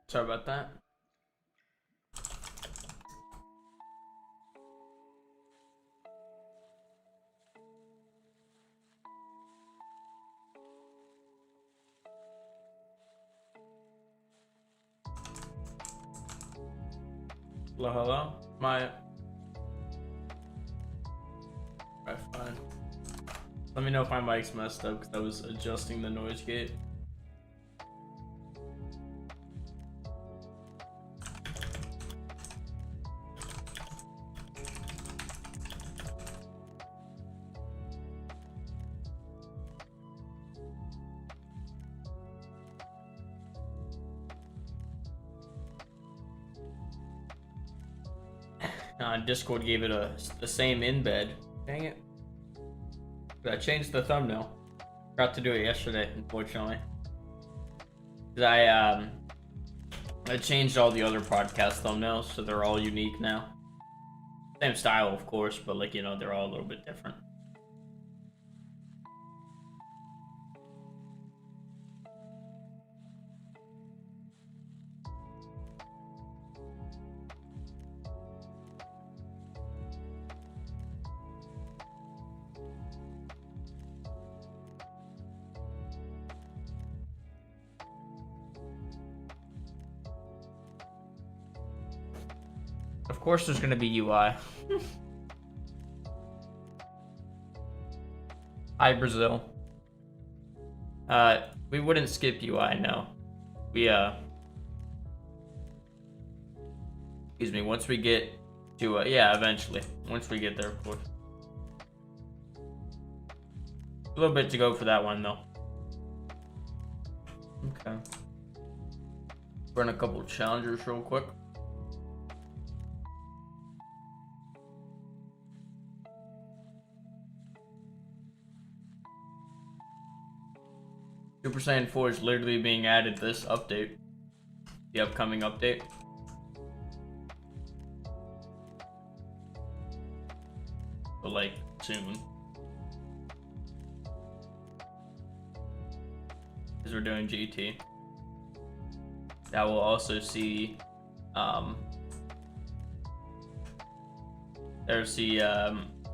Sorry about that. Hello? My... Alright, fine. Let me know if my mic's messed up because I was adjusting the noise gate. Discord gave it the same embed. Dang it. I changed the thumbnail. Forgot to do it yesterday, unfortunately. I changed all the other podcast thumbnails, so they're all unique now. Same style, of course, but like, you know, they're all a little bit different. Of course there's gonna be UI. Hi, Brazil. We wouldn't skip UI, no. We, excuse me, once we get to, yeah, eventually. Once we get there, of course. A little bit to go for that one, though. Okay. Run a couple challengers real quick. Super Saiyan 4 is literally being added this update. The upcoming update. So like soon. Because we're doing GT. That will also see there's the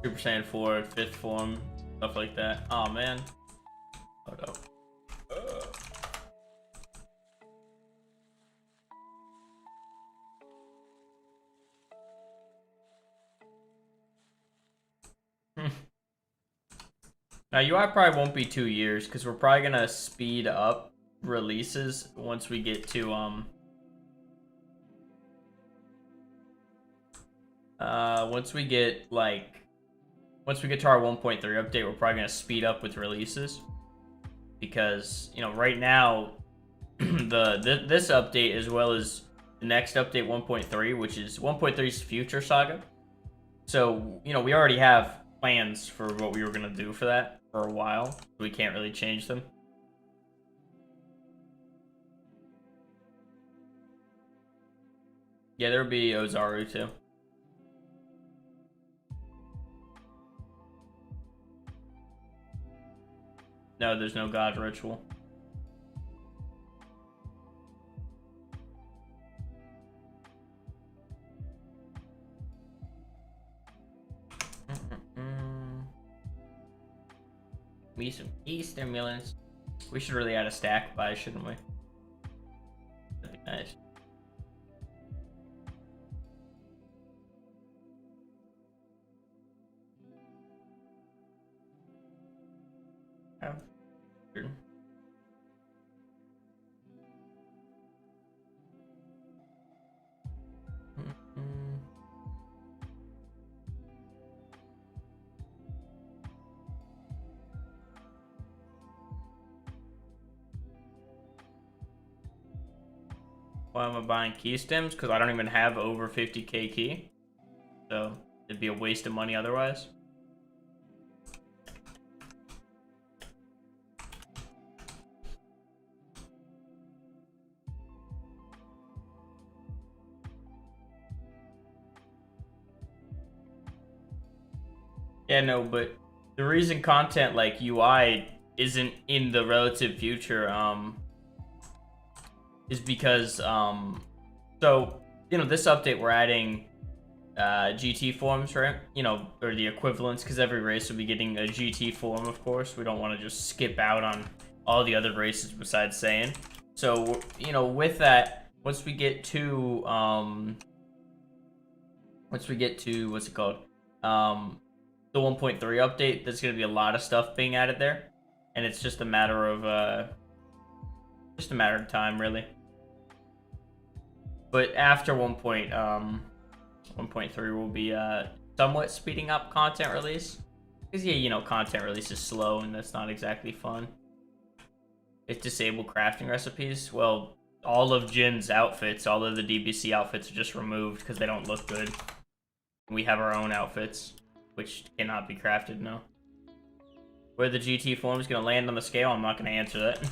Super Saiyan 4 5th form, stuff like that. Oh man. Hold up. Now UI probably won't be 2 years because we're probably gonna speed up releases once we get to once we get to our 1.3 update, we're probably gonna speed up with releases because, you know, right now this update as well as the next update 1.3, which is 1.3's Future Saga. So, you know, we already have plans for what we were gonna do for that for a while. So we can't really change them. Yeah, there'll be Ozaru too. No, there's no God ritual. Me some Easter millions. We should really add a stack by, shouldn't we? That'd be nice. Why am I buying key stems? Because I don't even have over 50k key. So it'd be a waste of money otherwise. Yeah, no, but the reason content like UI isn't in the relative future, is because, so, you know, this update we're adding GT forms, right? You know, or the equivalents, because every race will be getting a GT form, of course. We don't want to just skip out on all the other races besides Saiyan. So, you know, with that, once we get to, what's it called? The 1.3 update, there's going to be a lot of stuff being added there. And it's just a matter of time, really. But after 1.3 will be somewhat speeding up content release. Because, yeah, you know, content release is slow and that's not exactly fun. It's disabled crafting recipes. Well, all of Jin's outfits, all of the DBC outfits are just removed because they don't look good. We have our own outfits, which cannot be crafted, no. Where the GT form is going to land on the scale, I'm not going to answer that.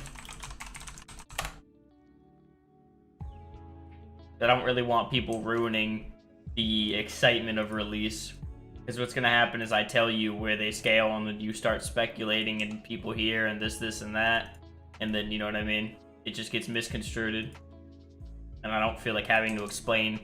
I don't really want people ruining the excitement of release. Because what's going to happen is I tell you where they scale and then you start speculating and people here and this and that. And then, you know what I mean? It just gets misconstrued. And I don't feel like having to explain.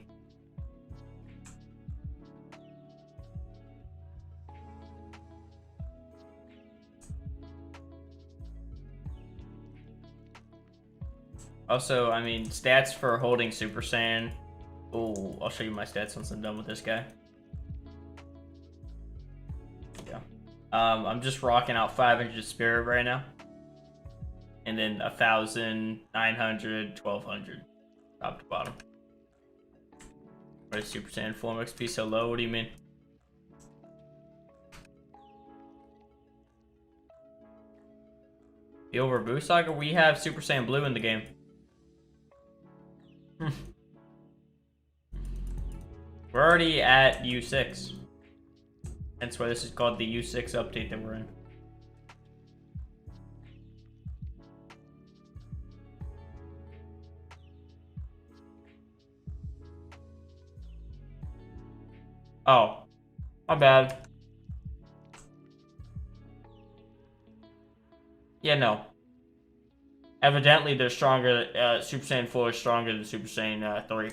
Also, I mean, stats for holding Super Saiyan. Oh, I'll show you my stats once I'm done with this guy. There you go. I'm just rocking out 500 spirit right now. And then 1,000, 900, 1,200. Top to bottom. Why is Super Saiyan form XP so low? What do you mean? The Overboost Saga? We have Super Saiyan Blue in the game. We're already at U6. That's why this is called the U6 update that we're in. Oh, my bad. Yeah, no. Evidently, they're stronger. Super Saiyan 4 is stronger than Super Saiyan 3.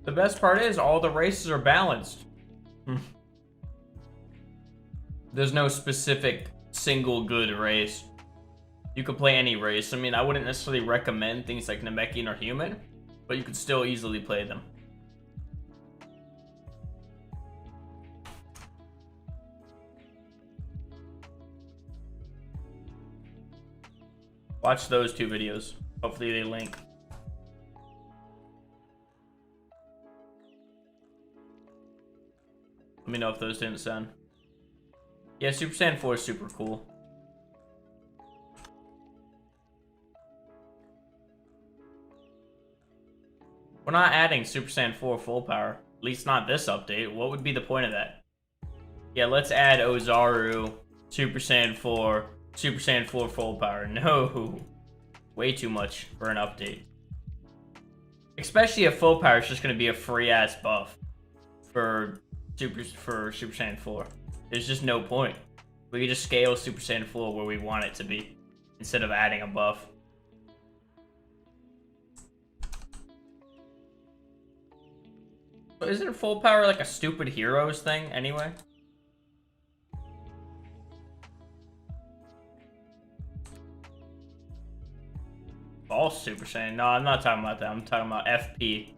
The best part is all the races are balanced. There's no specific single good race. You could play any race. I mean, I wouldn't necessarily recommend things like Namekian or Human, but you could still easily play them. Watch those two videos. Hopefully they link. Let me know if those didn't sound. Yeah, Super Saiyan 4 is super cool. We're not adding Super Saiyan 4 full power. At least not this update. What would be the point of that? Yeah, let's add Ozaru, Super Saiyan 4, Super Saiyan 4 full power. No. Way too much for an update. Especially if full power is just going to be a free-ass buff for Super Saiyan 4. There's just no point. We could just scale Super Saiyan 4 where we want it to be instead of adding a buff. But isn't full power like a stupid heroes thing anyway? All Super Saiyan. No, I'm not talking about that. I'm talking about FP.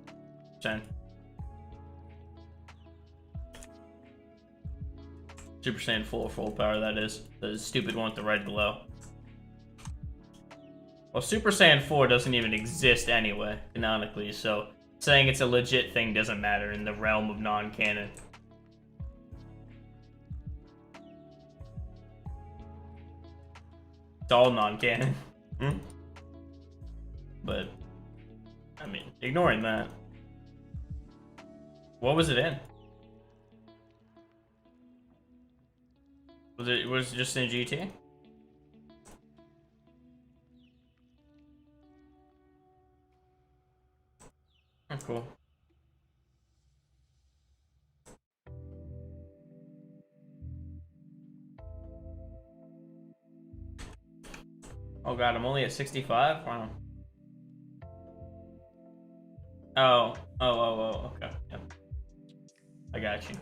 Super Saiyan full power, that is. The stupid one with the red glow. Well, Super Saiyan 4 doesn't even exist anyway, canonically, so saying it's a legit thing doesn't matter in the realm of non-canon. It's all non-canon. But, I mean, ignoring that. What was it in? Was it just in GT? Oh, cool. Oh god, I'm only at 65? Wow. Oh, okay. Yep. I got you.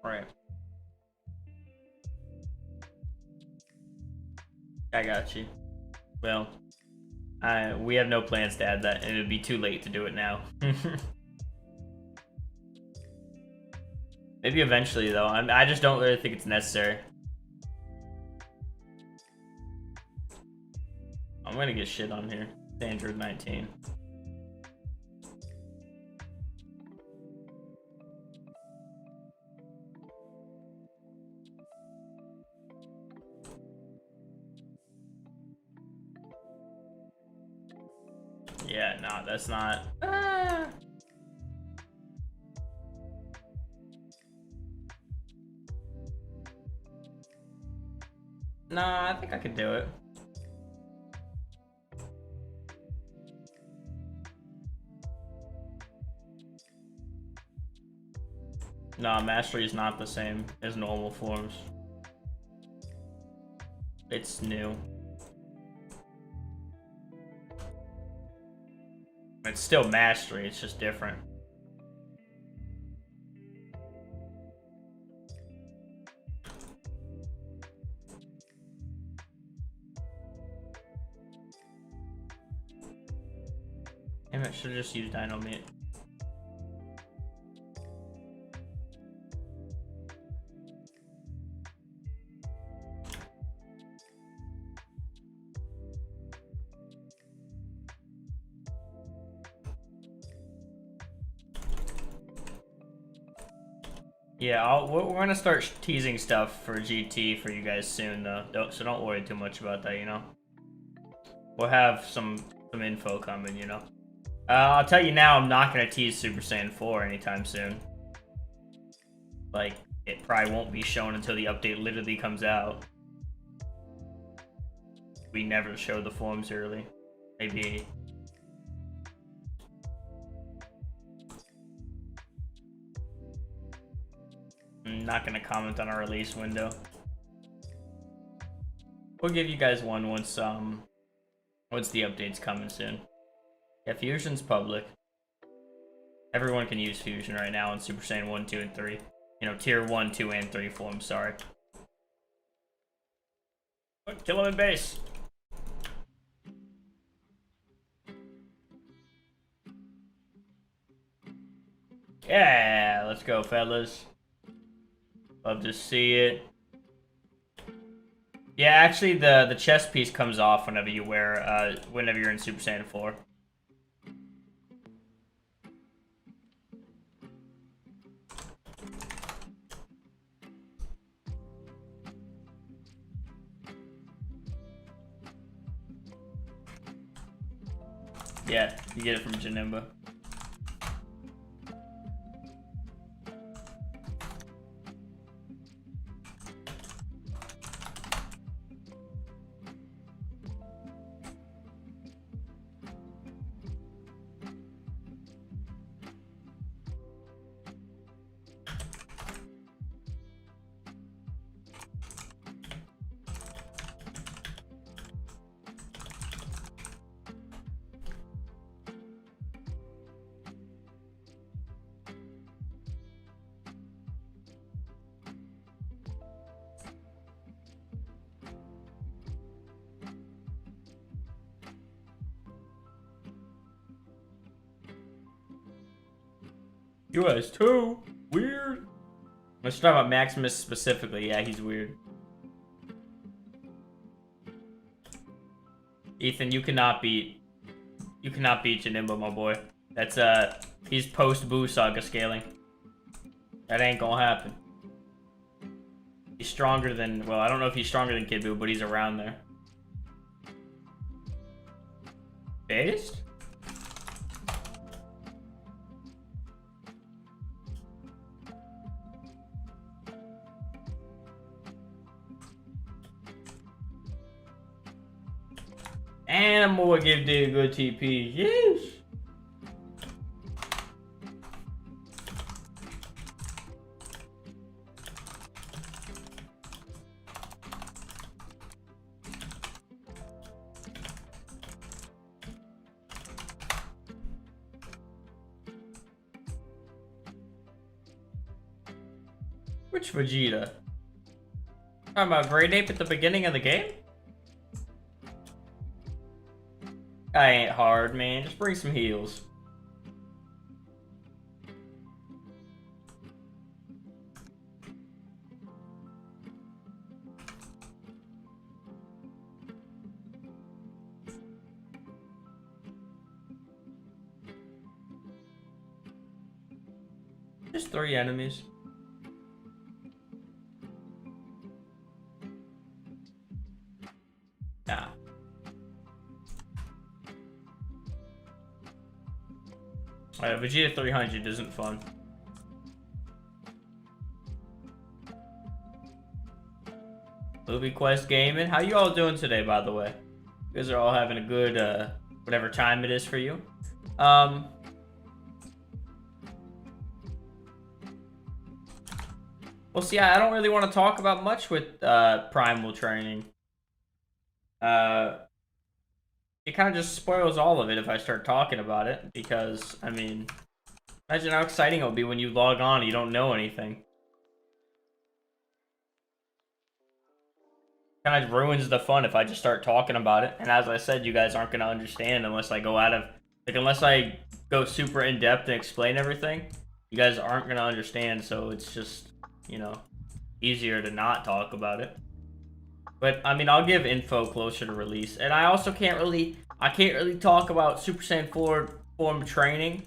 Right. I got you. Well, we have no plans to add that, and it would be too late to do it now. Maybe eventually, though. I just don't really think it's necessary. I'm gonna get shit on here. It's Android 19. Yeah, no, that's not. No, I think I could do it. No, mastery is not the same as normal forms. It's new. It's still mastery, it's just different. Damn it, should have just used Dynamite. Yeah, we're gonna start teasing stuff for GT for you guys soon, though. So don't worry too much about that, you know. We'll have some info coming, you know. I'll tell you now, I'm not gonna tease Super Saiyan 4 anytime soon. Like, it probably won't be shown until the update literally comes out. We never show the forms early. Maybe. I'm not gonna comment on our release window. We'll give you guys one once the update's coming soon. Yeah, Fusion's public. Everyone can use Fusion right now in Super Saiyan 1, 2, and 3. You know, tier 1, 2, and 3 forms, sorry. Kill him in base. Yeah, let's go, fellas. Love to see it. Yeah, actually, the chest piece comes off whenever you wear, whenever you're in Super Saiyan 4. Yeah, you get it from Janemba. US 2. Weird. Let's talk about Maximus specifically. Yeah, he's weird. Ethan, you cannot beat Janimba, my boy. That's he's post Boo Saga scaling. That ain't gonna happen. He's stronger than, well, I don't know if he's stronger than Kid Boo, but he's around there. Based? And I'm gonna give D a good TP. Yeesh. Which Vegeta? Talking about Great Ape at the beginning of the game? Guy ain't hard, man. Just bring some heals. Just 3 enemies. Nah. Vegeta 300 isn't fun. Movie Quest Gaming. How you all doing today, by the way? You guys are all having a good, whatever time it is for you. Well, see, I don't really want to talk about much with Primal training. It kind of just spoils all of it if I start talking about it, because, I mean, imagine how exciting it'll be when you log on and you don't know anything. Kind of ruins the fun if I just start talking about it, and as I said, you guys aren't going to understand unless I go out of, like, unless I go super in-depth and explain everything, you guys aren't going to understand, so it's just, you know, easier to not talk about it. But, I mean, I'll give info closer to release. And I also can't really talk about Super Saiyan 4 form training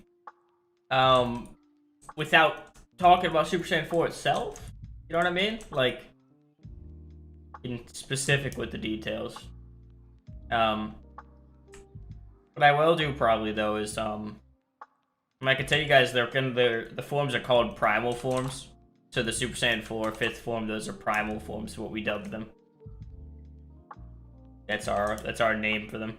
without talking about Super Saiyan 4 itself. You know what I mean? Like, in specific with the details. What I will do probably, though, is, I can tell you guys, the forms are called Primal forms. So the Super Saiyan 4 5th form, those are Primal forms, what we dubbed them. That's our name for them.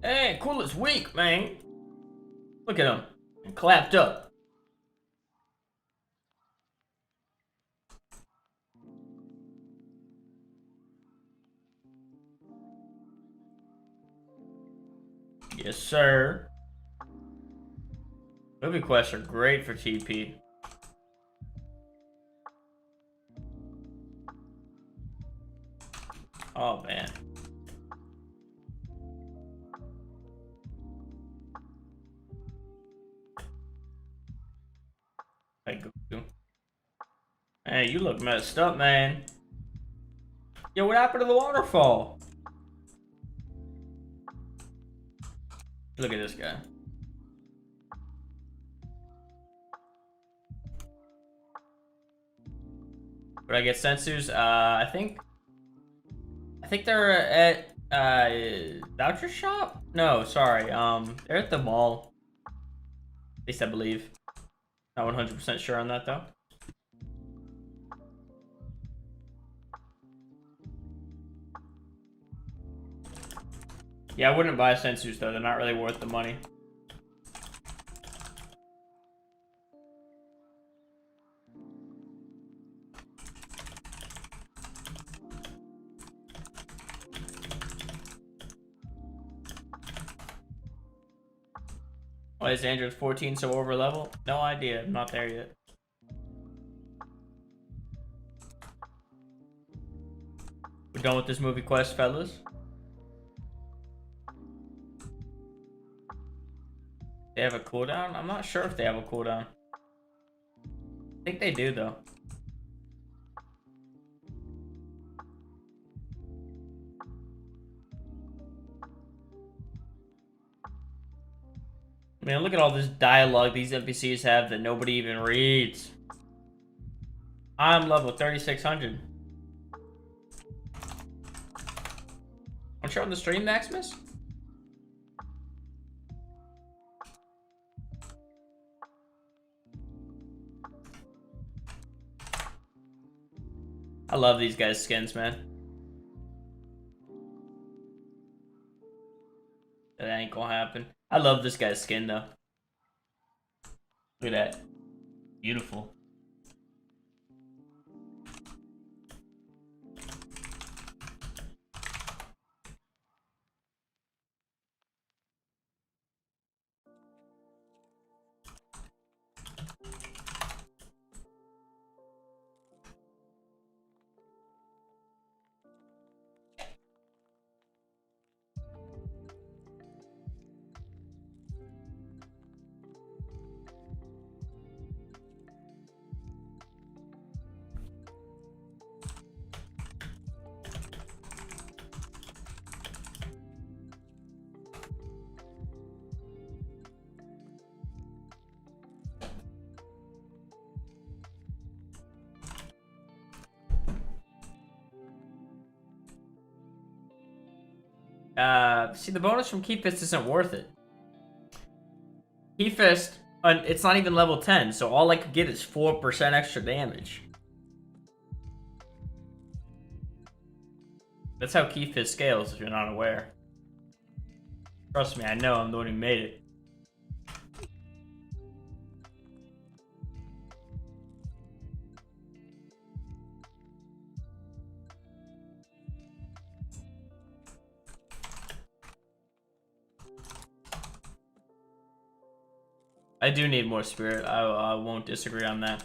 Hey, cool as weak, man. Look at him. And clapped up. Yes, sir. Movie quests are great for TP. Oh, man. Hey, Goku. Hey, you look messed up, man. Yo, what happened to the waterfall? Look at this guy. Would I get Sensus? I think they're at voucher shop? No, sorry. They're at the mall. At least I believe. Not 100% sure on that though. Yeah, I wouldn't buy Sensus though. They're not really worth the money. Why is Android 14 so over level? No idea. I'm not there yet. We're done with this movie quest, fellas. They have a cooldown? I'm not sure if they have a cooldown. I think they do, though. Man, look at all this dialogue these NPCs have that nobody even reads. I'm level 3600. I'm showing the stream, Maximus? I love these guys' skins, man. That ain't gonna happen. I love this guy's skin, though. Look at that. Beautiful. See, the bonus from Key Fist isn't worth it. Key Fist, it's not even level 10, so all I could get is 4% extra damage. That's how Key Fist scales, if you're not aware. Trust me, I know, I'm the one who made it. I do need more spirit. I won't disagree on that.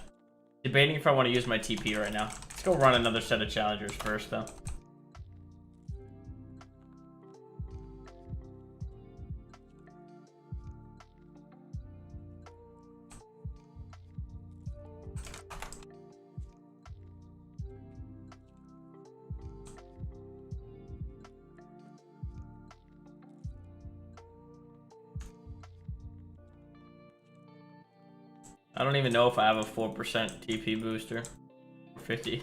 Debating if I want to use my TP right now. Let's go run another set of challengers first, though. I don't even know if I have a 4% TP booster. 50.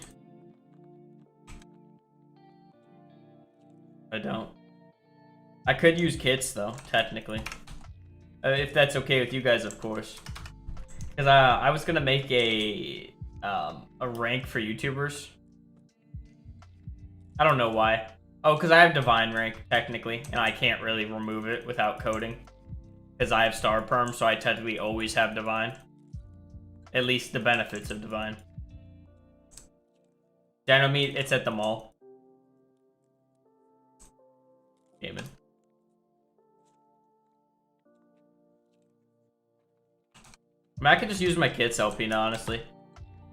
I don't. I could use kits though, technically. If that's okay with you guys, of course. Because I was gonna make a rank for YouTubers. I don't know why. Oh, because I have Divine rank, technically, and I can't really remove it without coding. Because I have Star Perm, so I technically always have Divine. At least the benefits of Divine. Dino Meat, it's at the mall. Gaming. I mean, I could just use my kits, Alpina, honestly.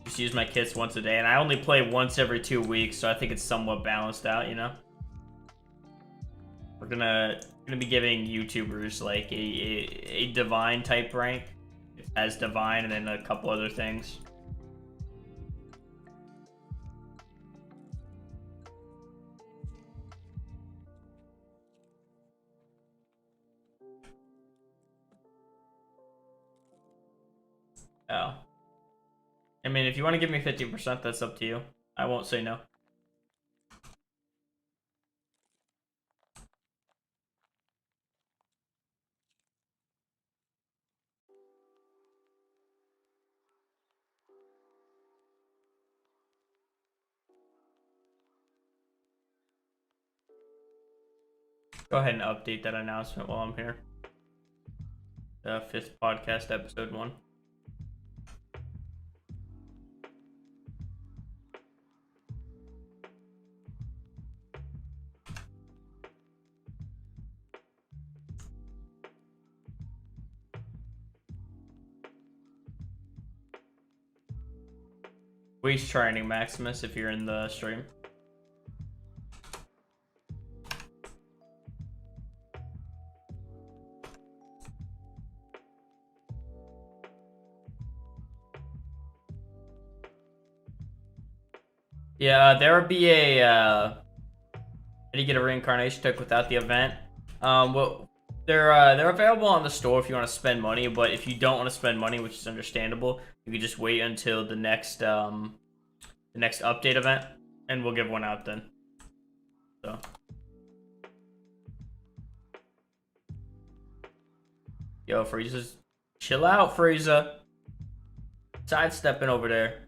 Just use my kits once a day, and I only play once every 2 weeks, so I think it's somewhat balanced out, you know? We're gonna be giving YouTubers, like, a Divine type rank. As Divine, and then a couple other things. Oh. I mean, if you want to give me 50%, that's up to you. I won't say no. Go ahead and update that announcement while I'm here. The 5th podcast, episode 1. Waste training, Maximus, if you're in the stream. Yeah, there will be a how do you get a reincarnation token without the event? Well, they're available on the store if you want to spend money, but if you don't want to spend money, which is understandable, you can just wait until the next update event, and we'll give one out then. So. Yo, Frieza's chill out, Frieza. Sidestepping over there.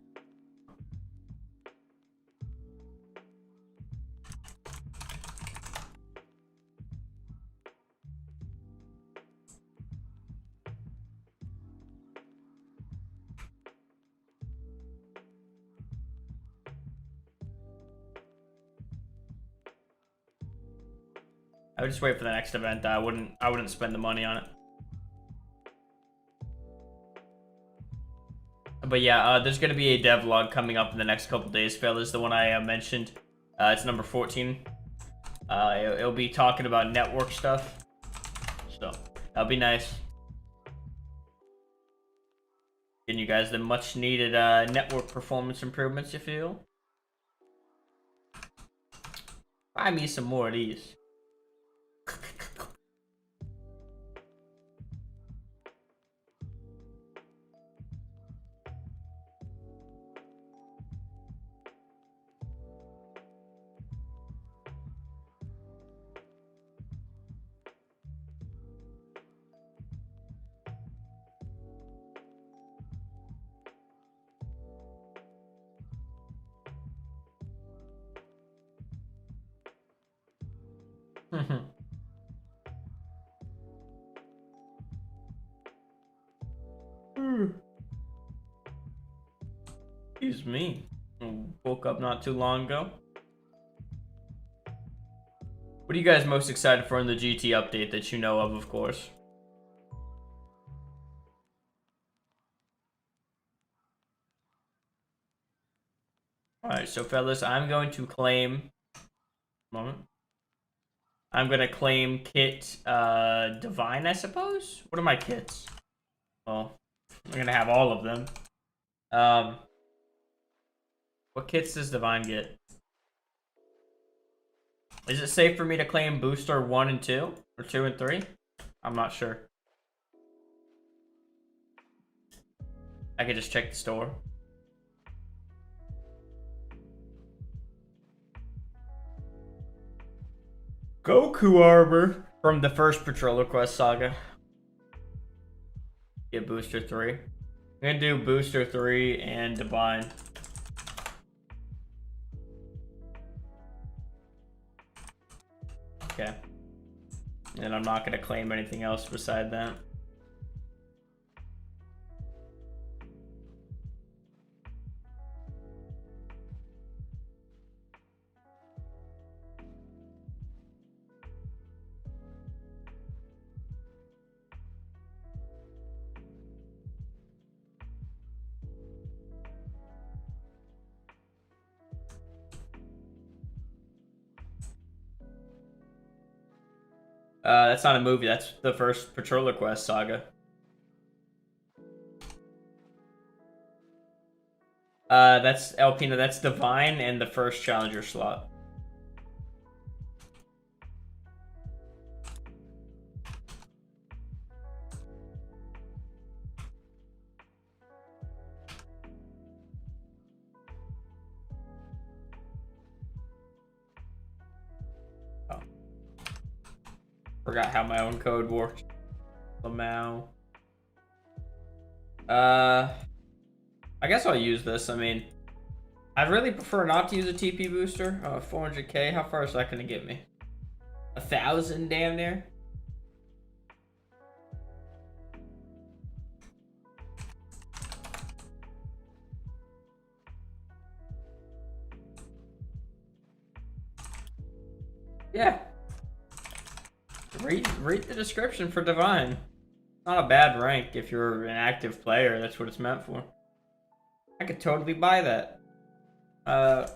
I would just wait for the next event. I wouldn't spend the money on it. But yeah, there's gonna be a devlog coming up in the next couple days, fellas. The one I mentioned, it's number 14. It'll be talking about network stuff, so that'll be nice. Getting you guys the much needed network performance improvements, you feel? Buy me some more of these. Excuse me. Woke up not too long ago. What are you guys most excited for in the GT update that you know of course? Alright, so fellas, I'm going to claim... Moment. I'm going to claim kit Divine, I suppose? What are my kits? Well, I'm going to have all of them. What kits does Divine get? Is it safe for me to claim Booster 1 and 2? Or 2 and 3? I'm not sure. I could just check the store. Goku armor from the first Patroller Quest saga. Get Booster 3. I'm gonna do Booster 3 and Divine. Okay. And I'm not gonna claim anything else beside that. That's not a movie. That's the first Patroller Quest saga. That's Elpina. That's Divine and the first Challenger slot. Forgot how my own code works. Lamau. I guess I'll use this. I mean, I'd really prefer not to use a TP booster. 400k. How far is that gonna get me? 1,000, damn near. Yeah. Read the description for Divine. It's not a bad rank if you're an active player. That's what it's meant for. I could totally buy that. Nah,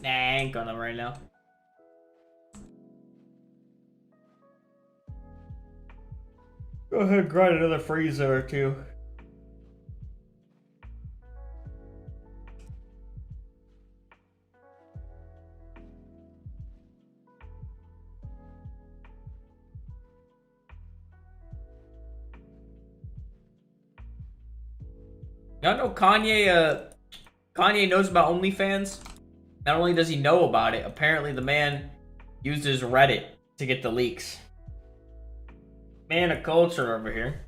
I ain't gonna right now. Go ahead and grind another Frieza or two. Y'all know Kanye, Kanye knows about OnlyFans? Not only does he know about it, apparently the man uses Reddit to get the leaks. Man of culture over here.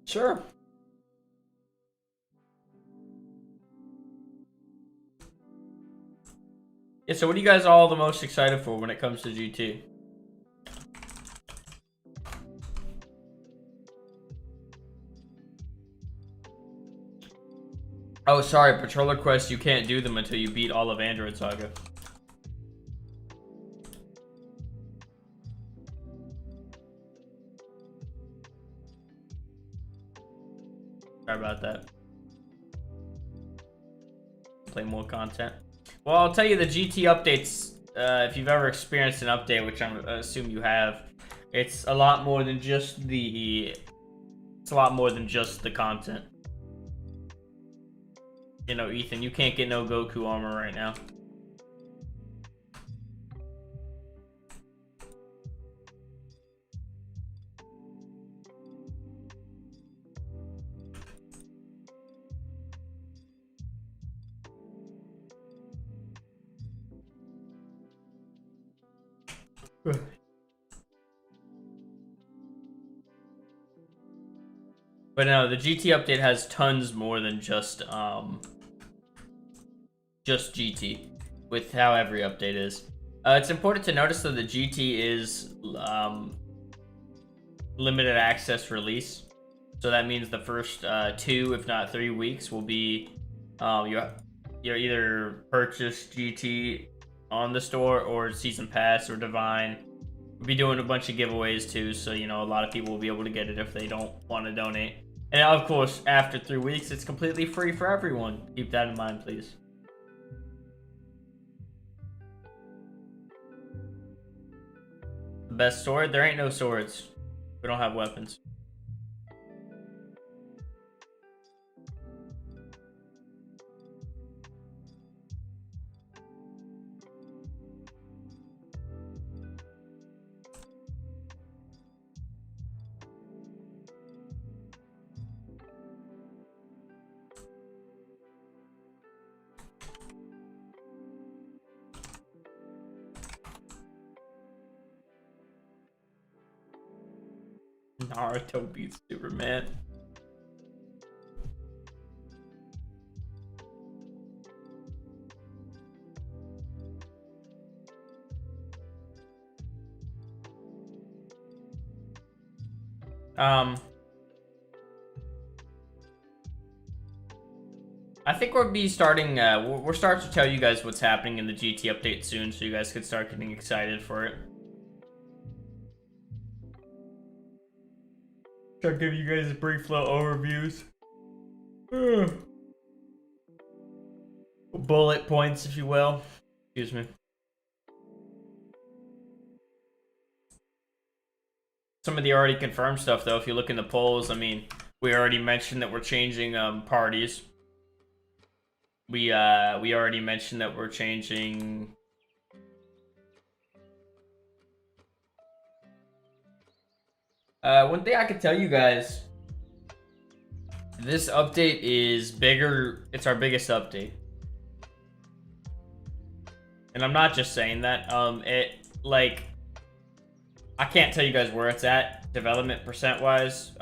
Sure. Yeah, so what are you guys all the most excited for when it comes to GT? Oh, sorry, Patroller Quest, you can't do them until you beat all of Android Saga. Sorry about that. Play more content. Well, I'll tell you the GT updates, if you've ever experienced an update, which I assume you have, it's a lot more than just the... It's a lot more than just the content. You know, Ethan, you can't get no Goku armor right now. But no, the GT update has tons more than just GT, with how every update is. It's important to notice that the GT is limited access release, so that means the first 2, if not 3 weeks, will be you either purchase GT on the store or Season Pass or Divine. We'll be doing a bunch of giveaways too, so you know a lot of people will be able to get it if they don't want to donate. And of course, after 3 weeks, it's completely free for everyone. Keep that in mind, please. The best sword? There ain't no swords. We don't have weapons. Naruto beats Superman. I think we'll be starting, we're starting to tell you guys what's happening in the GT update soon, so you guys could start getting excited for it. I'll give you guys a brief little overviews. Bullet points, if you will. Excuse me. Some of the already confirmed stuff, though, if you look in the polls, I mean, we already mentioned that we're changing parties. We already mentioned that we're changing... one thing I could tell you guys, this update is bigger. It's our biggest update. And I'm not just saying that. Like, I can't tell you guys where it's at, development percent-wise.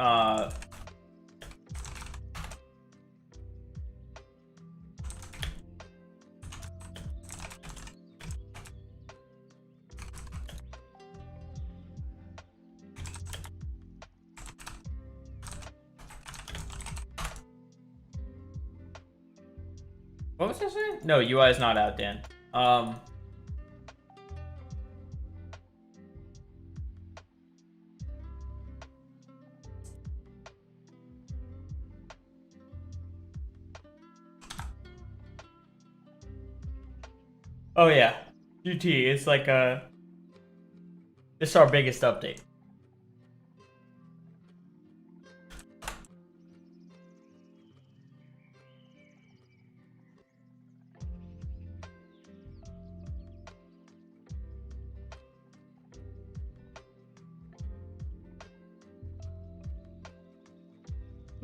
What was I saying? No, UI is not out, Dan. Oh yeah, GT. It's like this is our biggest update.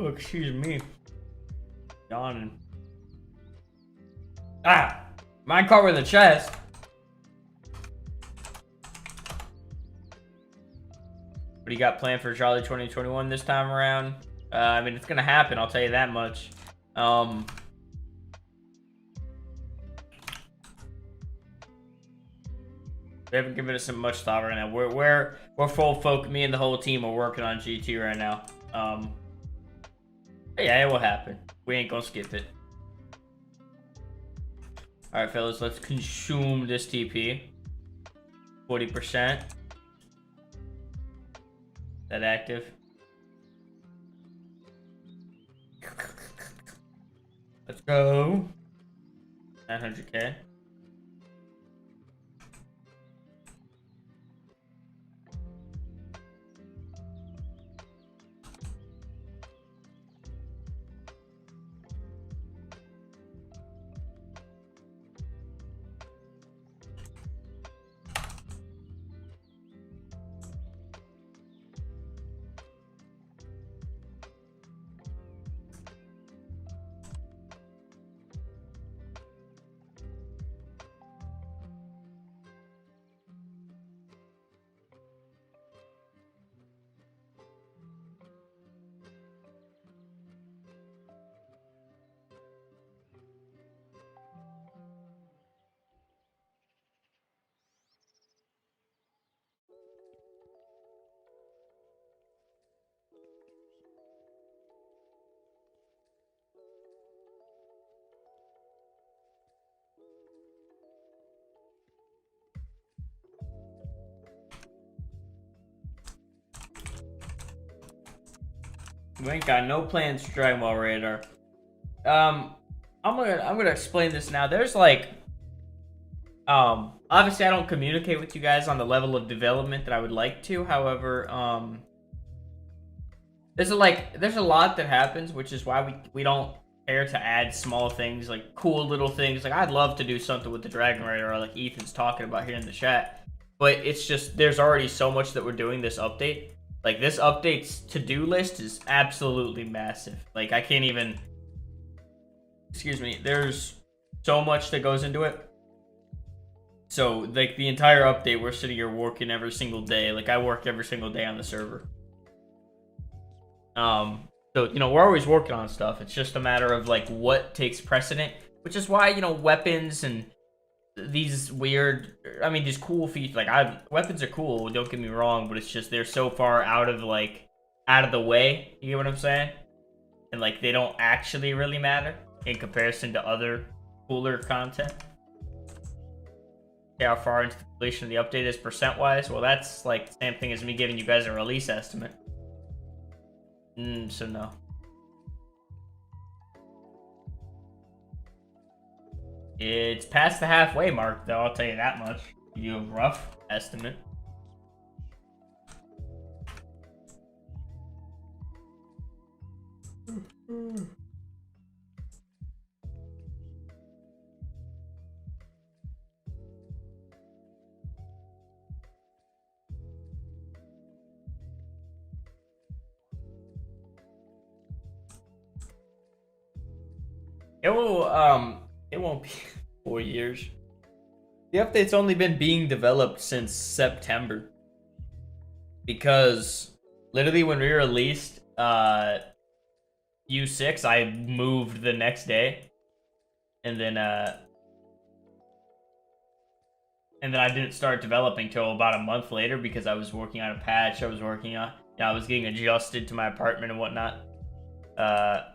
Oh, excuse me. Yawning. Ah! Mine caught in the chest. What do you got planned for Charlie 2021 this time around? I mean, it's gonna happen, I'll tell you that much. We haven't given it much thought right now. We're full folk. Me and the whole team are working on GT right now. Yeah, it will happen. We ain't gonna skip it. All right, fellas, let's consume this TP. 40%. That active. Let's go. 900K. We ain't got no plans for Dragon Ball Radar. I'm gonna explain this now. There's like, obviously I don't communicate with you guys on the level of development that I would like to. However, there's a lot that happens, which is why we don't care to add small things, like cool little things. Like I'd love to do something with the Dragon Radar, like Ethan's talking about here in the chat. But it's just there's already so much that we're doing this update. Like this update's to-do list is absolutely massive. Like I can't even, excuse me, there's so much that goes into it. So like the entire update, we're sitting here working every single day. Like I work every single day on the server. So, you know, we're always working on stuff. It's just a matter of like what takes precedent, which is why, you know, weapons and these weird, I mean, these cool features, like weapons are cool, don't get me wrong, but it's just they're so far out of the way, you get what I'm saying? And like they don't actually really matter in comparison to other cooler content. Okay, how far into the completion of the update is percent wise? Well, that's like the same thing as me giving you guys a release estimate. So no. It's past the halfway mark, though, I'll tell you that much. Give you a rough estimate. It won't be 4 years. The update's only been being developed since September. Because literally when we released U6, I moved the next day. And then I didn't start developing till about a month later because I was working on a patch. I was working on, I was getting adjusted to my apartment and whatnot. The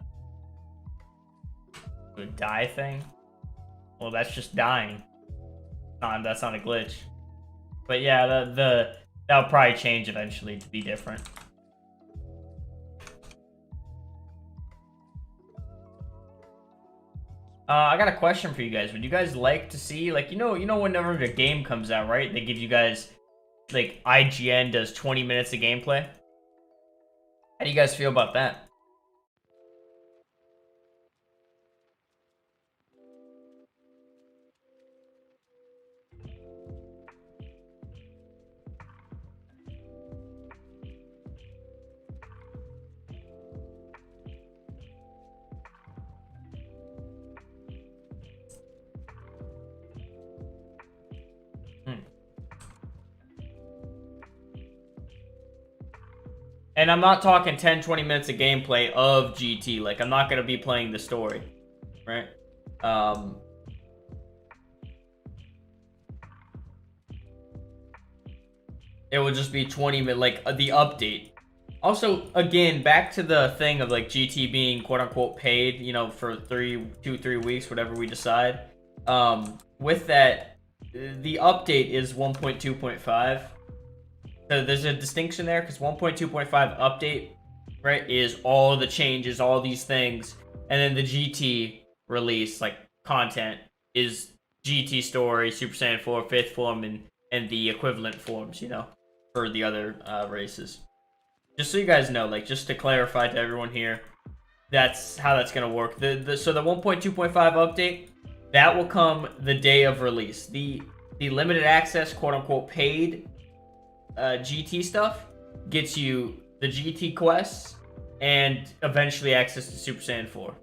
die thing? Well, that's just dying. That's not a glitch. But yeah, that'll probably change eventually to be different. I got a question for you guys. Would you guys like to see, like, whenever a game comes out, right? They give you guys, like, IGN does 20 minutes of gameplay. How do you guys feel about that? And I'm not talking 10-20 minutes of gameplay of GT. Like, I'm not going to be playing the story, right? It will just be 20 minutes, like, the update. Also, again, back to the thing of, like, GT being quote-unquote paid, for 2-3 weeks, whatever we decide. With that, the update is 1.2.5. So there's a distinction there, because 1.2.5 update, right, is all the changes, all these things. And then the GT release, like, content, is GT Story, Super Saiyan 4, 5th form, and the equivalent forms, for the other races. Just so you guys know, like, just to clarify to everyone here, that's how that's going to work. So the 1.2.5 update, that will come the day of release. The limited access, quote-unquote, paid GT stuff gets you the GT quests and eventually access to Super Saiyan 4.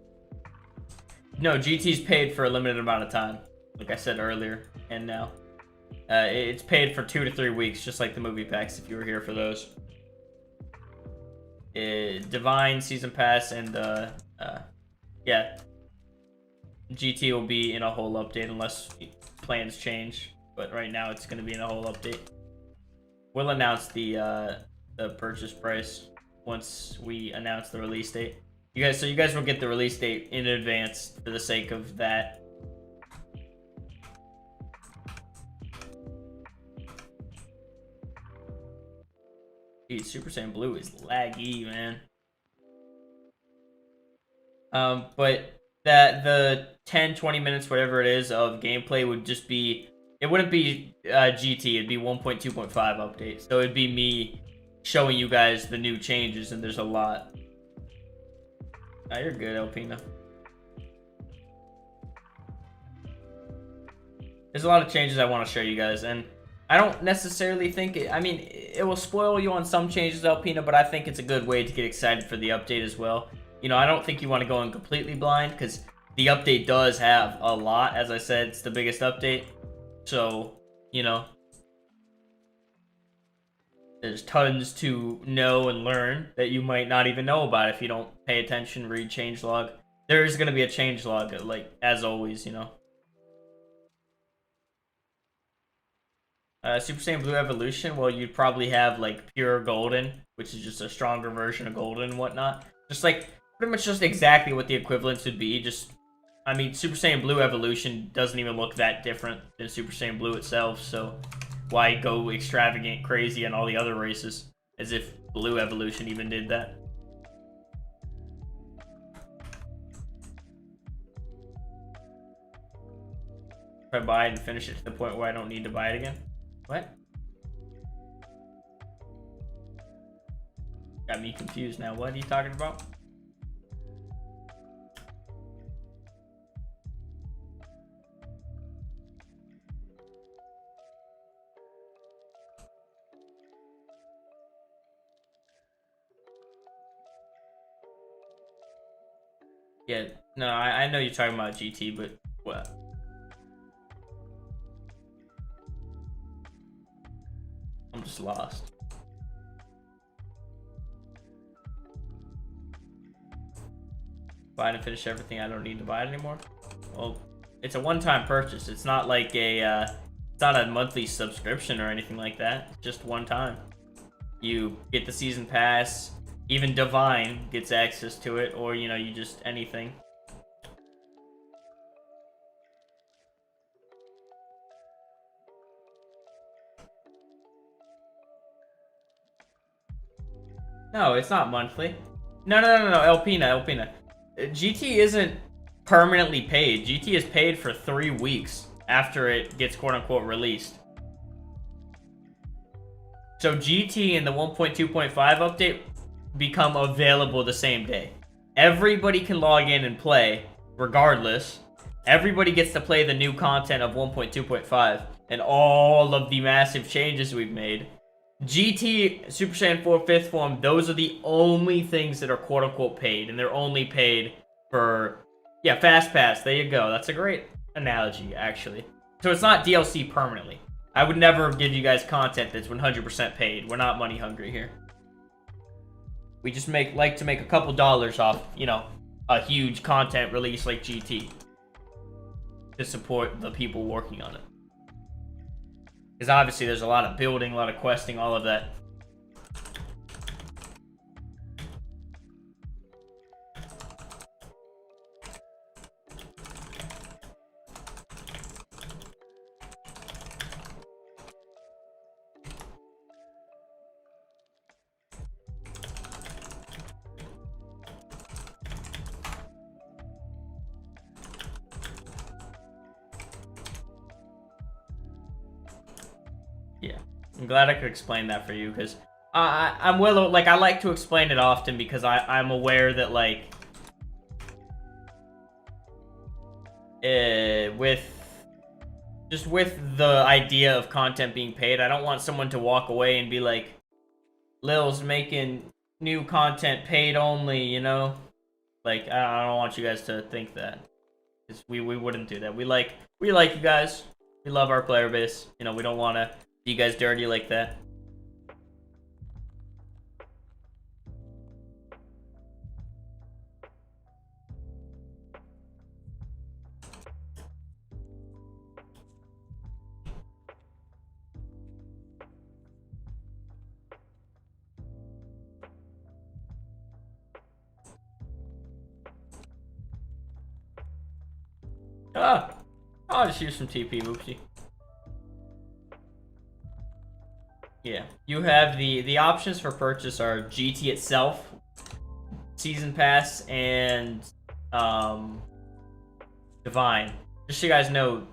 No, GT's paid for a limited amount of time, like I said earlier, and now. It's paid for 2 to 3 weeks, just like the movie packs, if you were here for those. Divine Season Pass and, yeah. GT will be in a whole update unless plans change, but right now it's going to be in a whole update. We'll announce the purchase price once we announce the release date. So you guys will get the release date in advance for the sake of that. Dude, Super Saiyan Blue is laggy, man. But the 10-20 minutes, whatever it is, of gameplay would just be, it wouldn't be GT, it'd be 1.2.5 update. So it'd be me showing you guys the new changes, and there's a lot. Ah, you're good, Alpina. There's a lot of changes I want to show you guys, and I don't necessarily think it, I mean, it will spoil you on some changes, Alpina, but I think it's a good way to get excited for the update as well. I don't think you want to go in completely blind, because the update does have a lot. As I said, it's the biggest update. So, there's tons to know and learn that you might not even know about if you don't pay attention, read changelog. There is going to be a changelog, like, as always, Super Saiyan Blue Evolution, well, you'd probably have, like, Pure Golden, which is just a stronger version of Golden and whatnot. Just, like, pretty much just exactly what the equivalents would be. Just, I mean, Super Saiyan Blue Evolution doesn't even look that different than Super Saiyan Blue itself, so why go extravagant crazy on all the other races, as if Blue Evolution even did that? If I buy it and finish it to the point where I don't need to buy it again? What? Got me confused now. What are you talking about? Yeah, no, I know you're talking about GT, but what? I'm just lost. Buy it and finish everything, I don't need to buy it anymore? Well, it's a one-time purchase. It's not like it's not a monthly subscription or anything like that. It's just one time. You get the season pass. Even Divine gets access to it, or, you just anything. No, it's not monthly. No, Elpina. GT isn't permanently paid. GT is paid for 3 weeks after it gets quote-unquote released. So GT and the 1.2.5 update become available the same day. Everybody can log in and play, regardless. Everybody gets to play the new content of 1.2.5 and all of the massive changes we've made. GT, Super Saiyan 4 5th form, those are the only things that are quote-unquote paid, and they're only paid for, yeah, Fast Pass. There you go. That's a great analogy, actually. So it's not DLC permanently. I would never give you guys content that's 100% paid. We're not money hungry here. We just like to make a couple dollars off, you know, a huge content release like GT to support the people working on it. Because obviously there's a lot of building, a lot of questing, all of that. Yeah, I'm glad I could explain that for you, because I'm willing, like, I like to explain it often because I'm aware that, like, with the idea of content being paid, I don't want someone to walk away and be like, Lil's making new content paid only, you know? Like, I don't want you guys to think that. We wouldn't do that. We like you guys. We love our player base. You know, we don't want to do you guys dirty like that. I'll just use some TP, oopsie. Yeah, you have the options for purchase are GT itself, Season Pass, and Divine. Just so you guys know,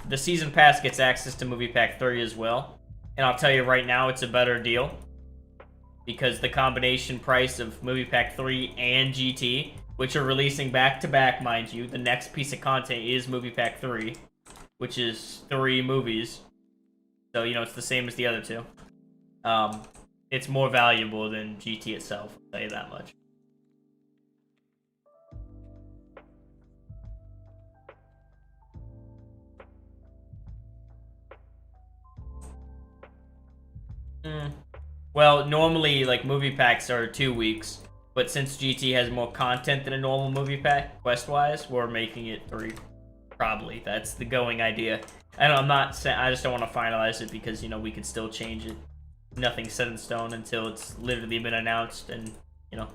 the Season Pass gets access to Movie Pack 3 as well. And I'll tell you right now, it's a better deal. Because the combination price of Movie Pack 3 and GT, which are releasing back-to-back, mind you, the next piece of content is Movie Pack 3, which is 3 movies. So, you know, it's the same as the other 2. It's more valuable than GT itself, I'll tell you that much. Well, normally, like, movie packs are 2 weeks, but since GT has more content than a normal movie pack, quest-wise, we're making it 3. Probably. That's the going idea. And I'm not saying, I just don't want to finalize it because, you know, we could still change it. Nothing's set in stone until it's literally been announced, and, you know,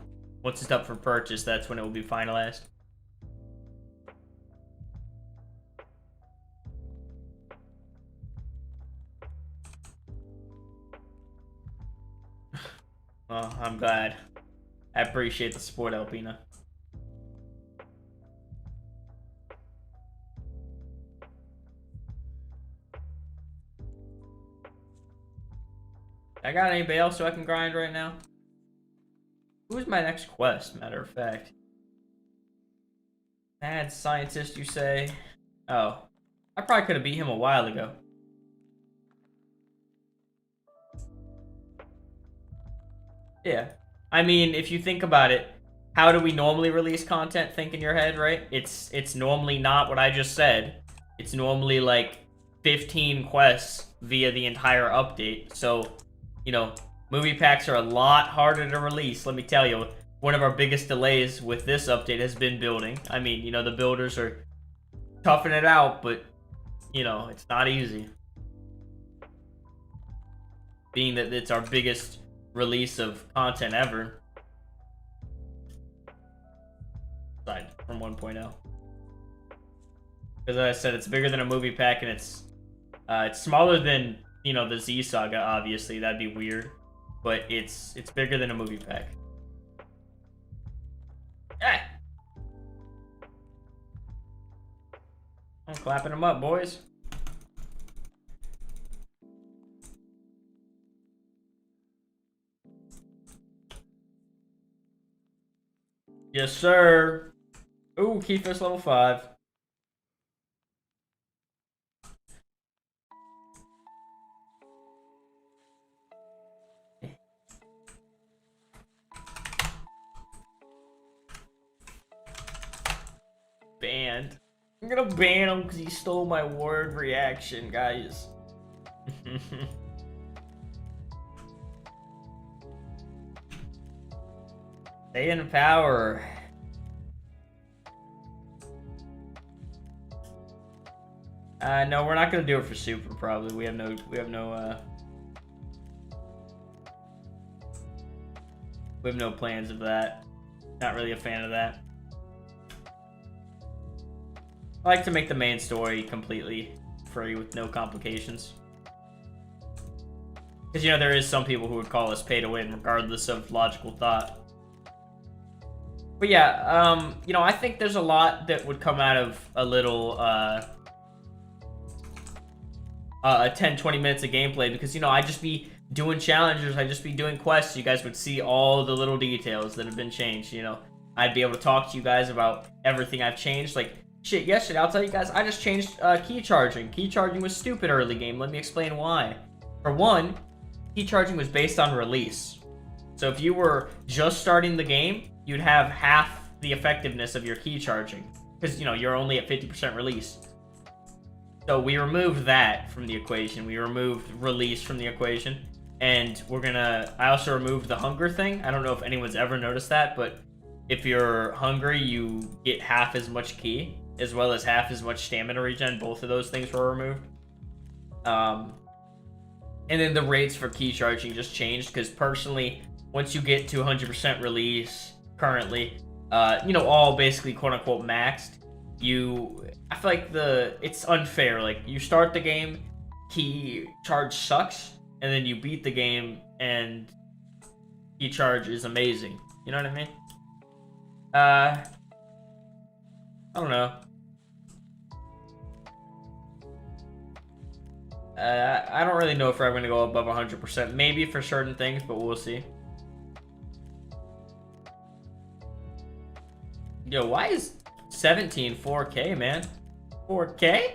once it's up for purchase, that's when it will be finalized. Well, I'm glad. I appreciate the support, Alpina. I got anybody else so I can grind right now? Who's my next quest, matter of fact? Mad scientist, you say? Oh. I probably could have beat him a while ago. Yeah. I mean, if you think about it, how do we normally release content? Think in your head, right? It's normally not what I just said. It's normally like 15 quests via the entire update. So, you know, movie packs are a lot harder to release, let me tell you. One of our biggest delays with this update has been building. I mean, you know, the builders are toughing it out, but, you know, it's not easy. Being that it's our biggest release of content ever. Aside from 1.0. Because as I said, it's bigger than a movie pack, and it's smaller than, you know, the Z Saga, obviously. That'd be weird. But it's bigger than a movie pack. Ah! I'm clapping them up, boys. Yes, sir. Ooh, Keyfist level 5. Banned. I'm gonna ban him because he stole my word reaction, guys. Stay in power. No, we're not gonna do it for super. Probably we have no plans of that. Not really a fan of that. I like to make the main story completely free with no complications. Because, you know, there is some people who would call us pay to win regardless of logical thought. But yeah, you know, I think there's a lot that would come out of a little, 10-20 minutes of gameplay. Because, you know, I'd just be doing challenges, I'd just be doing quests. You guys would see all the little details that have been changed, you know. I'd be able to talk to you guys about everything I've changed, like... Shit, yesterday, I'll tell you guys, I just changed key charging. Key charging was stupid early game. Let me explain why. For one, key charging was based on release. So if you were just starting the game, you'd have half the effectiveness of your key charging. Because, you know, you're only at 50% release. So we removed that from the equation. We removed release from the equation. And I also removed the hunger thing. I don't know if anyone's ever noticed that, but if you're hungry, you get half as much key, as well as half as much stamina regen. Both of those things were removed. And then the rates for key charging just changed, because personally, once you get to 100% release currently, you know, all basically quote-unquote maxed, I feel like it's unfair. Like, you start the game, key charge sucks, and then you beat the game, and key charge is amazing. You know what I mean? I don't know. I don't really know if we're ever going to go above 100%. Maybe for certain things, but we'll see. Yo, why is 17 4K, man? 4K?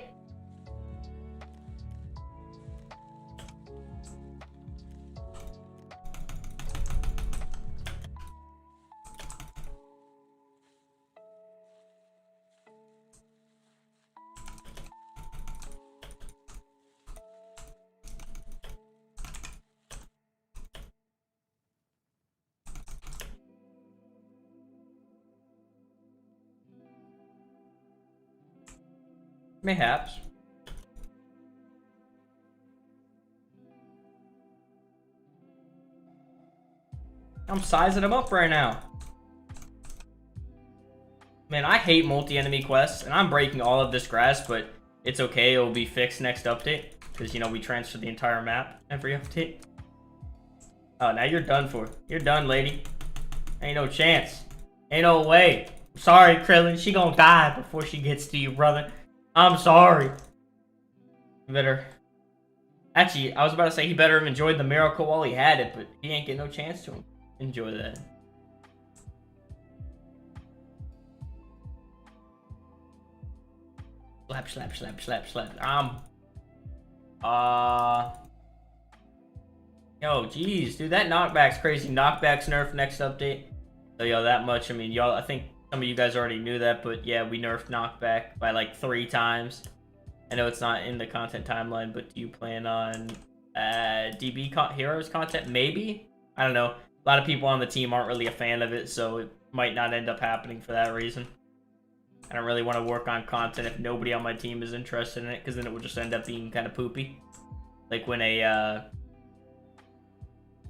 Mayhaps. I'm sizing them up right now. Man, I hate multi-enemy quests, and I'm breaking all of this grass, but it's okay. It'll be fixed next update, because, you know, we transfer the entire map every update. Oh, now you're done for. You're done, lady. Ain't no chance. Ain't no way. Sorry, Krillin. She gonna die before she gets to you, brother. I'm sorry. You better... Actually, I was about to say he better have enjoyed the miracle while he had it, but he ain't get no chance to enjoy that. Slap, slap, slap, slap, slap. Yo, geez, dude, that knockback's crazy. Knockback's nerfed next update. So, yo, that much. I mean, y'all, I think some of you guys already knew that, but yeah, we nerfed knockback by like 3 times. I know it's not in the content timeline, but do you plan on DB Heroes content? Maybe? I don't know. A lot of people on the team aren't really a fan of it, so it might not end up happening for that reason. I don't really want to work on content if nobody on my team is interested in it, because then it would just end up being kind of poopy. Like when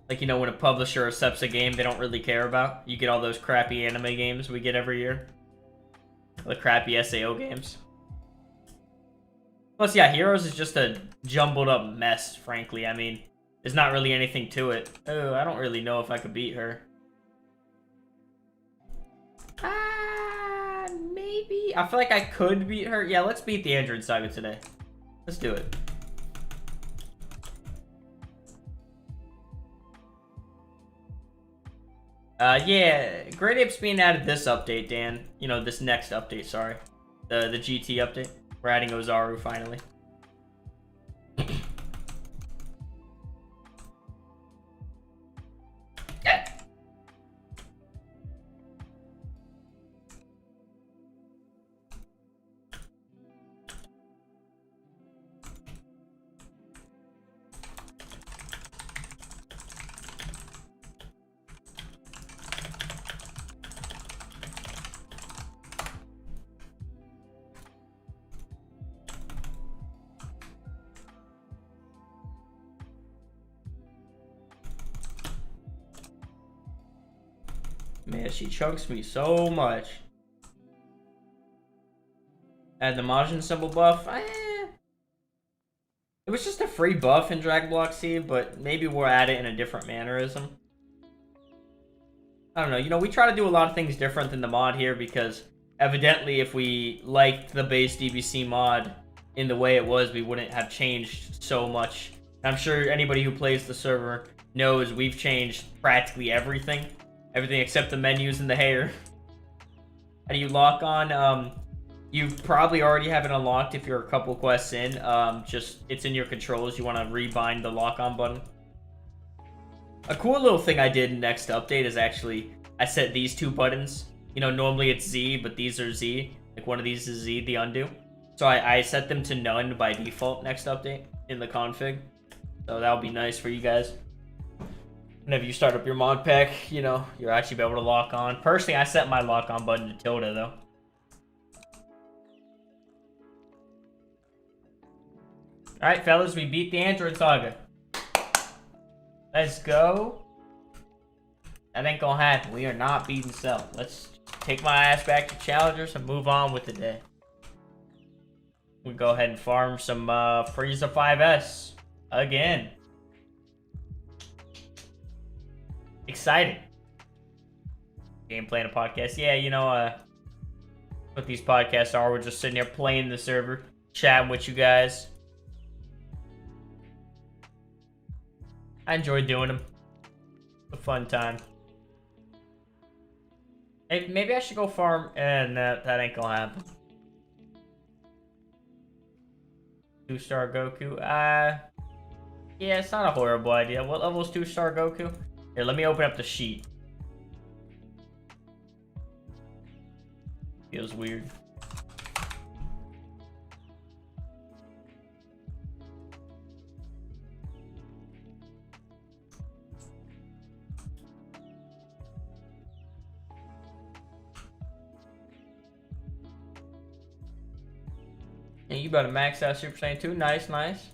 like, you know, when a publisher accepts a game they don't really care about. You get all those crappy anime games we get every year. The crappy SAO games. Plus, yeah, Heroes is just a jumbled up mess, frankly. I mean, there's not really anything to it. Oh, I don't really know if I could beat her. Maybe? maybe? I feel like I could beat her. Yeah, let's beat the Android Saga today. Let's do it. Yeah, Great Ape's being added this update, Dan. You know, this next update, sorry. The GT update. We're adding Ozaru finally. Man, she chunks me so much. Add the Majin symbol buff. It was just a free buff in Dragon Block C, but maybe we'll add it in a different mannerism. I don't know. You know, we try to do a lot of things different than the mod here because evidently if we liked the base DBC mod in the way it was, we wouldn't have changed so much. I'm sure anybody who plays the server knows we've changed practically everything. Everything except the menus and the hair. How do you lock on? You probably already have it unlocked if you're a couple quests in. Just, it's in your controls. You want to rebind the lock-on button. A cool little thing I did next update is actually, I set these two buttons. You know, normally it's Z, but these are Z. Like one of these is Z, the undo. So I set them to none by default next update in the config. So that'll be nice for you guys. Whenever you start up your mod pack, you know, you'll actually be able to lock on. Personally, I set my lock on button to tilde though. Alright, fellas, we beat the Android Saga. Let's go. That ain't gonna happen. We are not beating Cell. Let's take my ass back to Challengers and move on with the day. We go ahead and farm some Frieza 5S again. Exciting. Gameplay and a podcast. Yeah, you know, what these podcasts are. We're just sitting here playing the server, chatting with you guys. I enjoy doing them. A fun time. Hey, maybe I should go farm, and that ain't gonna happen. 2-star Goku. Yeah, it's not a horrible idea. What level is 2-star Goku? Here, let me open up the sheet. Feels weird. And you better max out Super Saiyan 2. Nice, nice.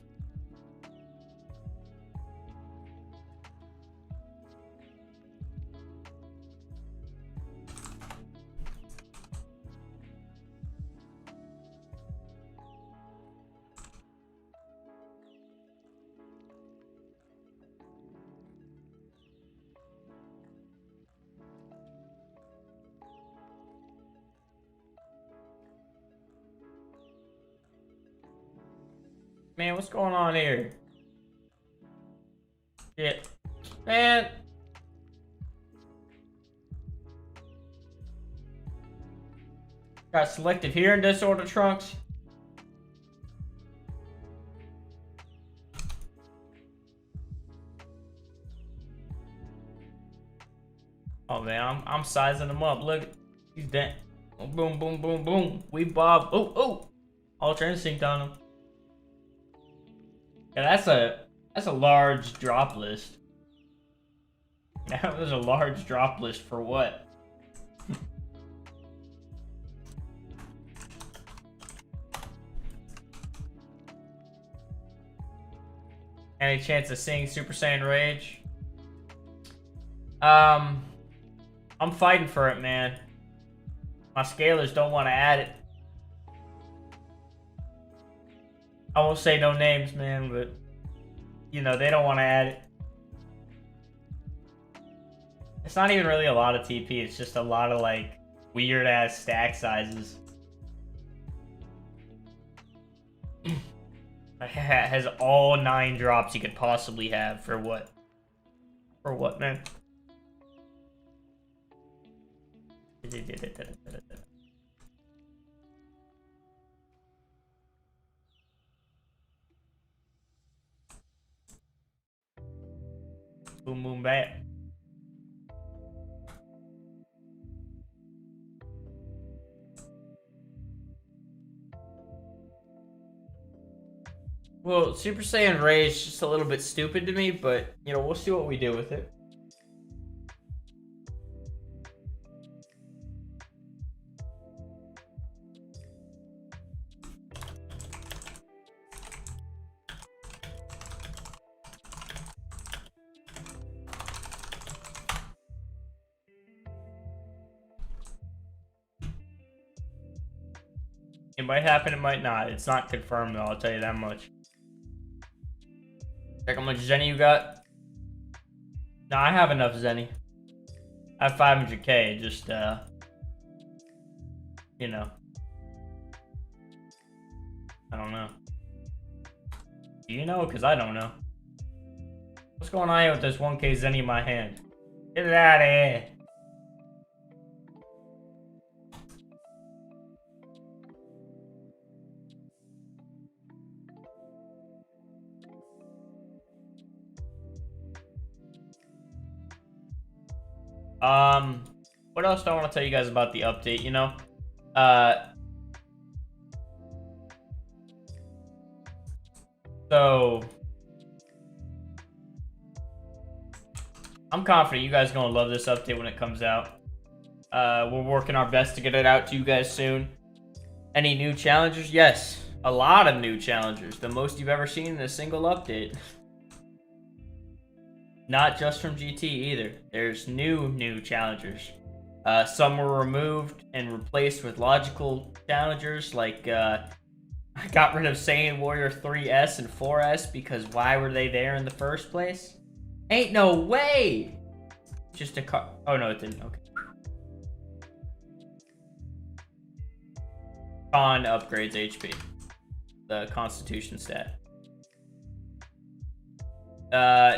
Man, what's going on here? Shit. Man. Got selective hearing disorder, Trunks. Oh man, I'm sizing him up. Look, he's dead. Boom, boom, boom, boom. We bob. Oh. Ultra Instinct on him. Yeah, that's a large drop list. That was a large drop list for what? Any chance of seeing Super Saiyan Rage? I'm fighting for it, man. My scalers don't want to add it. I won't say no names, man, but, you know, they don't want to add it. It's not even really a lot of TP. It's just a lot of, like, weird-ass stack sizes. Has all 9 drops you could possibly have for what? For what, man? Boom, boom, bam. Well, Super Saiyan Ray is just a little bit stupid to me, but, you know, we'll see what we do with it. It might happen, it might not. It's not confirmed, though, I'll tell you that much. Check how much Zenny you got. No, I have enough Zenny. I have 500k, just, you know. I don't know. Do you know? Because I don't know. What's going on here with this 1k Zenny in my hand? Get it out of here. What else do I want to tell you guys about the update, you know? So I'm confident you guys are gonna love this update when it comes out. We're working our best to get it out to you guys soon. Any new challengers? Yes, a lot of new challengers. The most you've ever seen in a single update. Not just from GT either. There's new challengers. Some were removed and replaced with logical challengers, like I got rid of Saiyan Warrior 3S and 4S because why were they there in the first place? Ain't no way! Just a car. Oh no, it didn't. Okay. Con upgrades HP. The Constitution stat.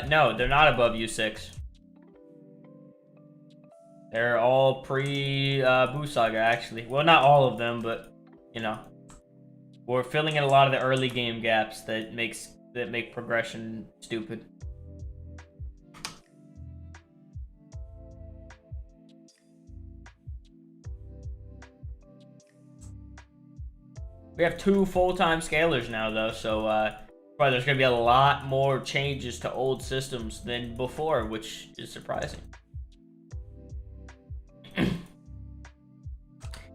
No, they're not above U6. They're all pre-Boo Saga, actually. Well, not all of them, but, you know. We're filling in a lot of the early game gaps that make progression stupid. We have 2 full-time scalers now, though, so, probably there's going to be a lot more changes to old systems than before, which is surprising.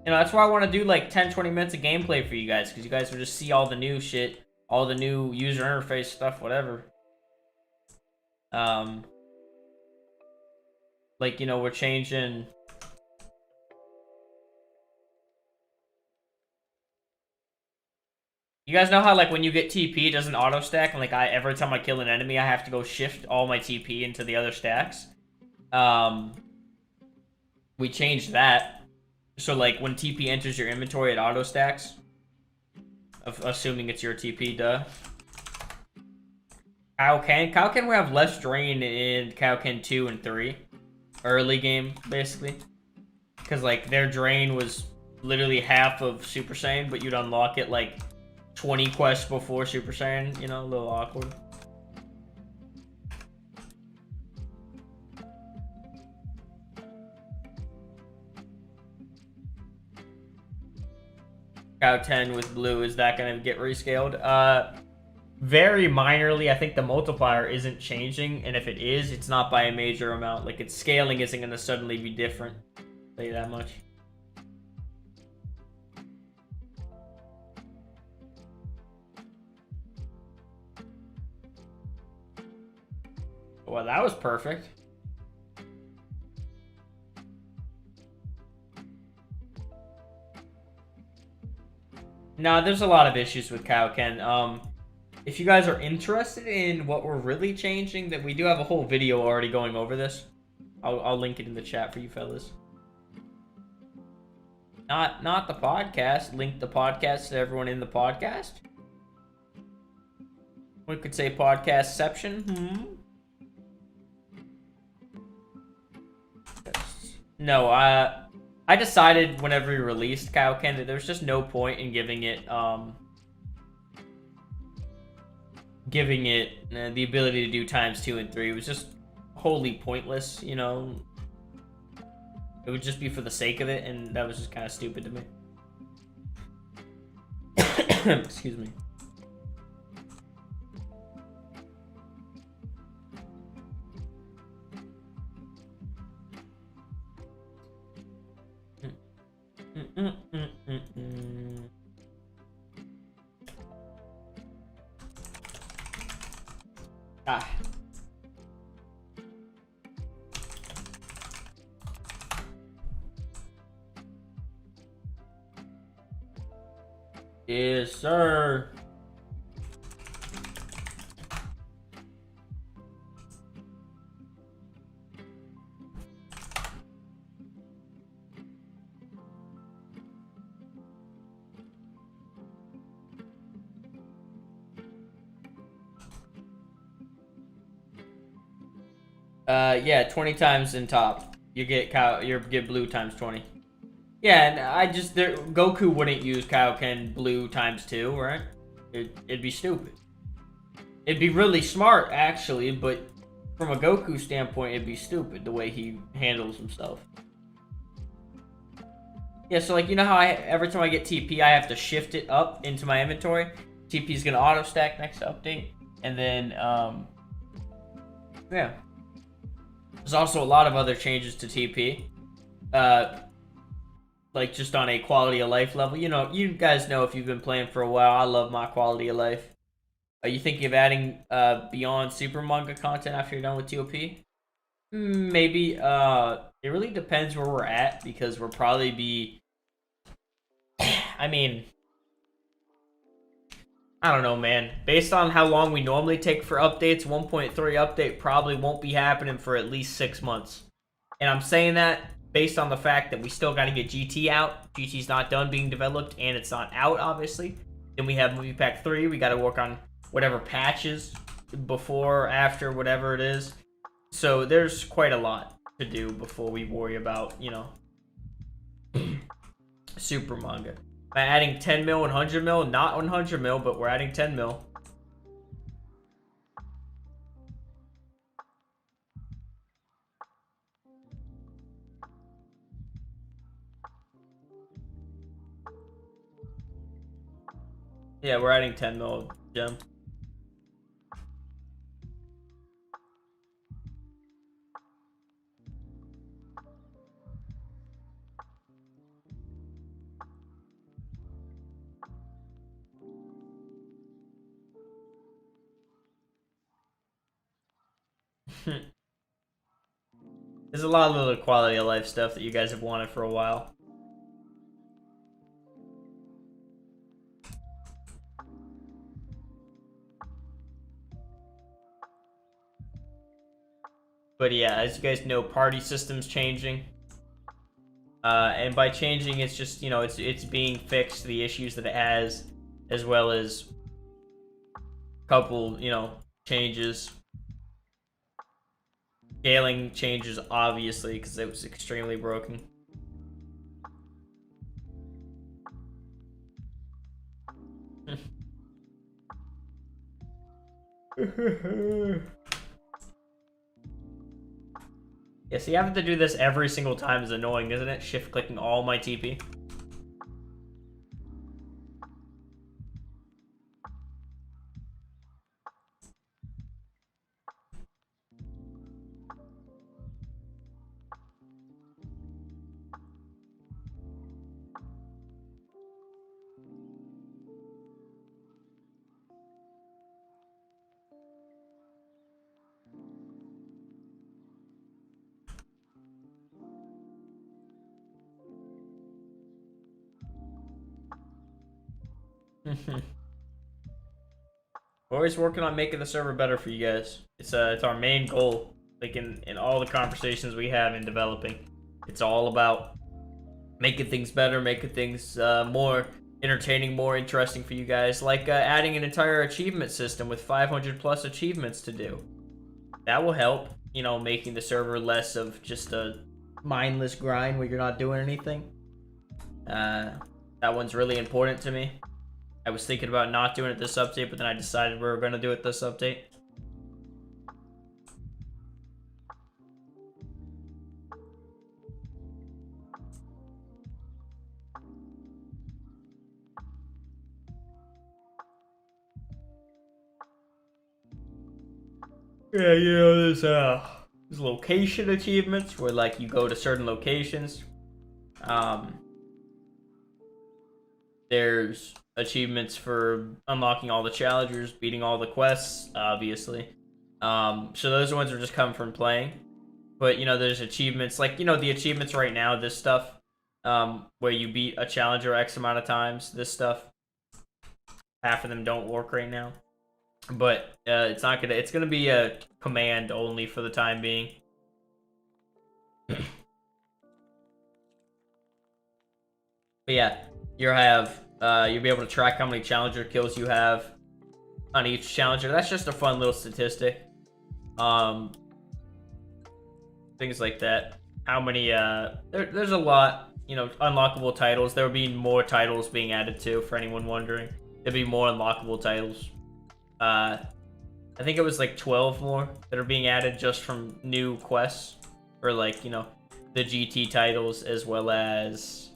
You know, that's why I want to do like 10-20 minutes of gameplay for you guys, because you guys will just see all the new shit, all the new user interface stuff, whatever. Like, you know, we're changing... You guys know how, like, when you get TP, it doesn't auto-stack, and, like, every time I kill an enemy, I have to go shift all my TP into the other stacks? We changed that. So, like, when TP enters your inventory, it auto-stacks. Assuming it's your TP, duh. Kaioken will have less drain in Kaioken 2 and 3. Early game, basically. Because, like, their drain was literally half of Super Saiyan, but you'd unlock it, like, 20 quests before Super Saiyan, you know, a little awkward. Cow 10 with blue, is that going to get rescaled? Very minorly. I think the multiplier isn't changing, and if it is, it's not by a major amount. Like, its scaling isn't going to suddenly be different. I'll tell you that much. Well, that was perfect. No, there's a lot of issues with Kaioken. If you guys are interested in what we're really changing, that we do have a whole video already going over this. I'll link it in the chat for you fellas. Not the podcast. Link the podcast to everyone in the podcast. One could say podcastception. No, I decided whenever we released Kaioken that there's just no point in giving it the ability to do ×2 and 3. It was just wholly pointless, you know. It would just be for the sake of it, and that was just kind of stupid to me. Excuse me. Ah. Yes, sir. Yeah, 20 times in top. You get blue ×20. Yeah, and Goku wouldn't use Kaioken blue ×2, right? It'd be stupid. It'd be really smart, actually, but from a Goku standpoint, it'd be stupid the way he handles himself. Yeah, so like, you know how every time I get TP, I have to shift it up into my inventory? TP is gonna auto stack next update, and then, yeah. There's also a lot of other changes to TP. Like, just on a quality of life level. You know, you guys know if you've been playing for a while, I love my quality of life. Are you thinking of adding beyond super manga content after you're done with TOP? Maybe. It really depends where we're at, because we'll probably be... I mean... I don't know, man. Based on how long we normally take for updates, 1.3 update probably won't be happening for at least 6 months. And I'm saying that based on the fact that we still got to get GT out. GT's not done being developed, and it's not out, obviously. Then we have Movie Pack 3. We got to work on whatever patches before, after, whatever it is. So there's quite a lot to do before we worry about, you know, super manga. Am I adding 10 mil and 100 mil? Not 100 mil, but we're adding 10 mil. Yeah, we're adding 10 mil, Gem. There's a lot of little quality of life stuff that you guys have wanted for a while. But yeah, as you guys know, party system's changing. And by changing, it's just, you know, it's being fixed, the issues that it has, as well as a couple, you know, changes. Scaling changes, obviously, because it was extremely broken. Yeah, see, having to do this every single time is annoying, isn't it? Shift clicking all my TP. We're always working on making the server better for you guys. It's our main goal. Like in all the conversations we have in developing, it's all about making things better, making things more entertaining, more interesting for you guys, like adding an entire achievement system with 500 plus achievements to do. That will help, you know, making the server less of just a mindless grind where you're not doing anything. That one's really important to me. I was thinking about not doing it this update, but then I decided we were going to do it this update. Yeah, you know, there's location achievements where like you go to certain locations. There's achievements for unlocking all the challengers, beating all the quests, obviously. So those ones are just coming from playing. But you know, there's achievements like, you know, the achievements right now, this stuff, where you beat a challenger X amount of times. This stuff, half of them don't work right now. But it's gonna be a command only for the time being. But yeah, you'll be able to track how many challenger kills you have on each challenger. That's just a fun little statistic. Things like that. How many there's a lot, you know, unlockable titles. There will be more titles being added too, for anyone wondering. There'll be more unlockable titles. I think it was like 12 more that are being added just from new quests, or like, you know, the GT titles, as well as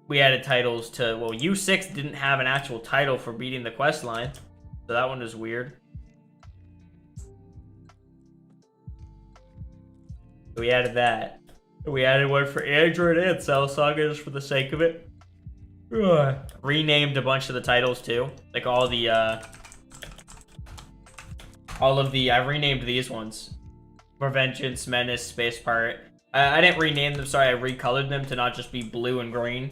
we added titles to, well, U6 didn't have an actual title for beating the quest line, so that one is weird. We added that. We added one for Android and Saga just for the sake of it. Renamed a bunch of the titles too, like all of the I renamed these ones: Revengeance, Menace, Space Pirate. I didn't rename them, sorry, I recolored them to not just be blue and green.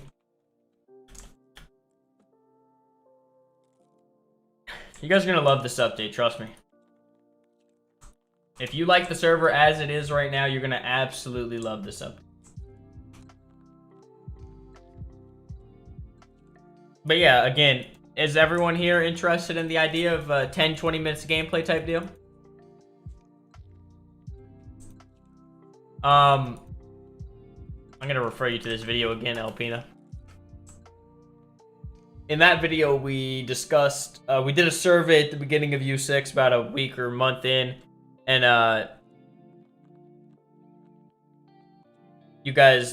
You guys are gonna love this update, trust me. If you like the server as it is right now, you're gonna absolutely love this update. But yeah, again, is everyone here interested in the idea of 10-20 minutes of gameplay type deal? I'm gonna refer you to this video again, Alpina. In that video, we discussed, we did a survey at the beginning of U6 about a week or month in, and you guys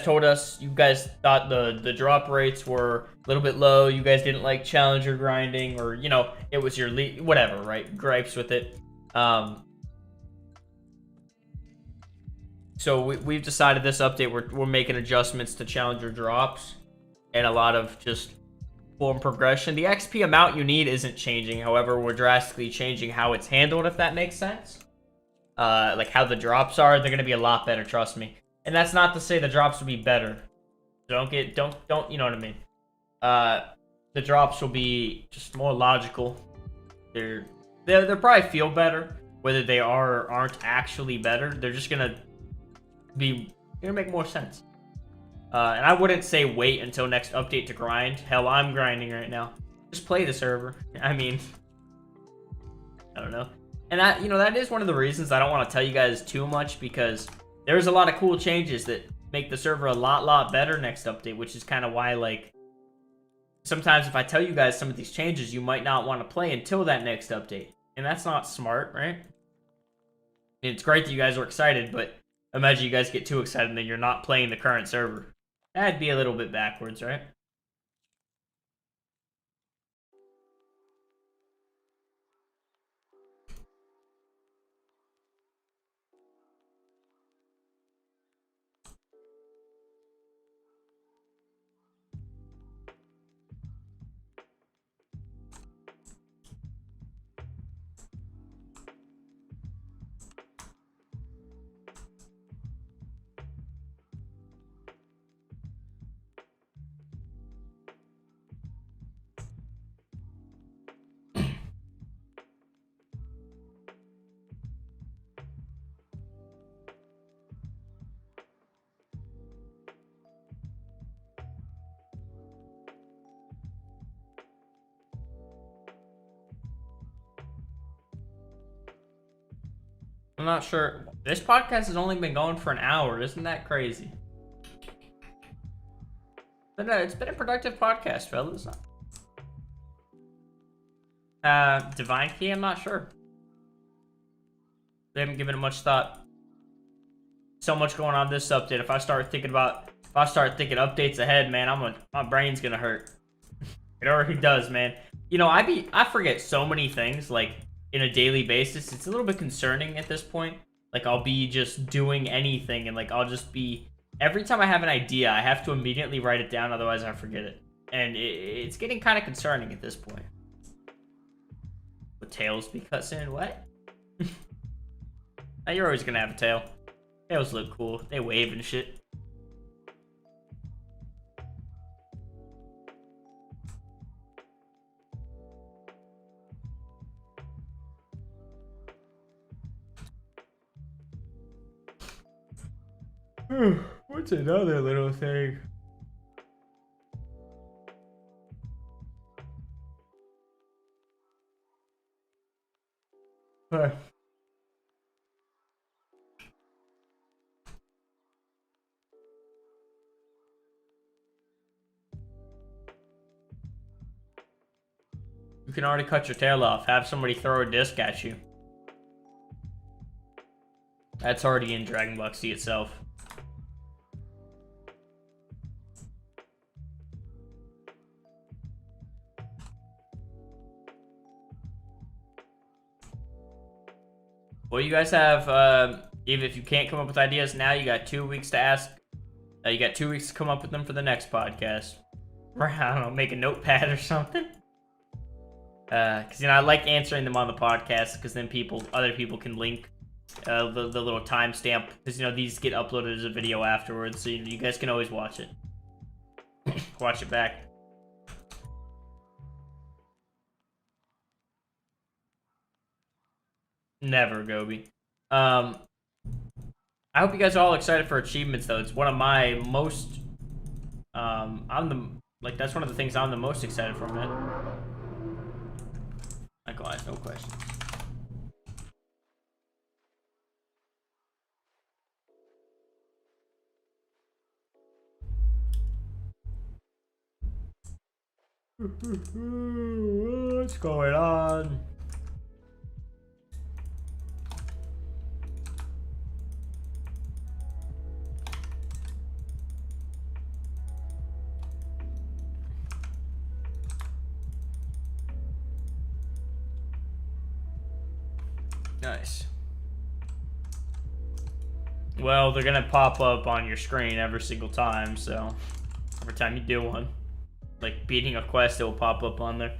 told us you guys thought the drop rates were a little bit low. You guys didn't like challenger grinding, or, you know, it was your whatever, right? Gripes with it. So we've decided this update we're making adjustments to challenger drops and a lot of just form progression. The XP amount you need isn't changing. However, we're drastically changing how it's handled, if that makes sense. Like how the drops are, they're gonna be a lot better, trust me. And that's not to say the drops will be better. Don't you know what I mean? The drops will be just more logical. They'll probably feel better. Whether they are or aren't actually better, they're just gonna make more sense. And I wouldn't say wait until next update to grind. Hell, I'm grinding right now. Just play the server. I mean, I don't know. And that, you know, that is one of the reasons I don't want to tell you guys too much, because there's a lot of cool changes that make the server a lot better next update, which is kind of why, like, sometimes if I tell you guys some of these changes, you might not want to play until that next update. And that's not smart, right? It's great that you guys are excited, but imagine you guys get too excited and then you're not playing the current server. That'd be a little bit backwards, right? I'm not sure. This podcast has only been going for an hour. Isn't that crazy? But it's been a productive podcast, fellas. Divine Key, I'm not sure. They haven't given it much thought. So much going on this update. If I start thinking updates ahead, man, my brain's gonna hurt. It already does, man. You know, I forget so many things, like, in a daily basis. It's a little bit concerning at this point. Like, I'll be just doing anything, and, like, I'll just be... Every time I have an idea, I have to immediately write it down, otherwise I forget it. And it's getting kind of concerning at this point. Would tails be cut soon? What? Now, you're always gonna have a tail. Tails look cool. They wave and shit. What's another little thing? You can already cut your tail off. Have somebody throw a disc at you. That's already in Dragon Block C itself. Well, you guys have, even if you can't come up with ideas now, you got 2 weeks to ask. You got 2 weeks to come up with them for the next podcast. I don't know, make a notepad or something. Because, you know, I like answering them on the podcast, because then other people can link the little timestamp. Because, you know, these get uploaded as a video afterwards, so you guys can always watch it. Watch it back. Never, Gobi. I hope you guys are all excited for achievements, though. It's one of my most... that's one of the things I'm the most excited for, man. Likewise, no questions. What's going on? Nice. Well, they're gonna pop up on your screen every single time, so every time you do one, like beating a quest, it will pop up on there.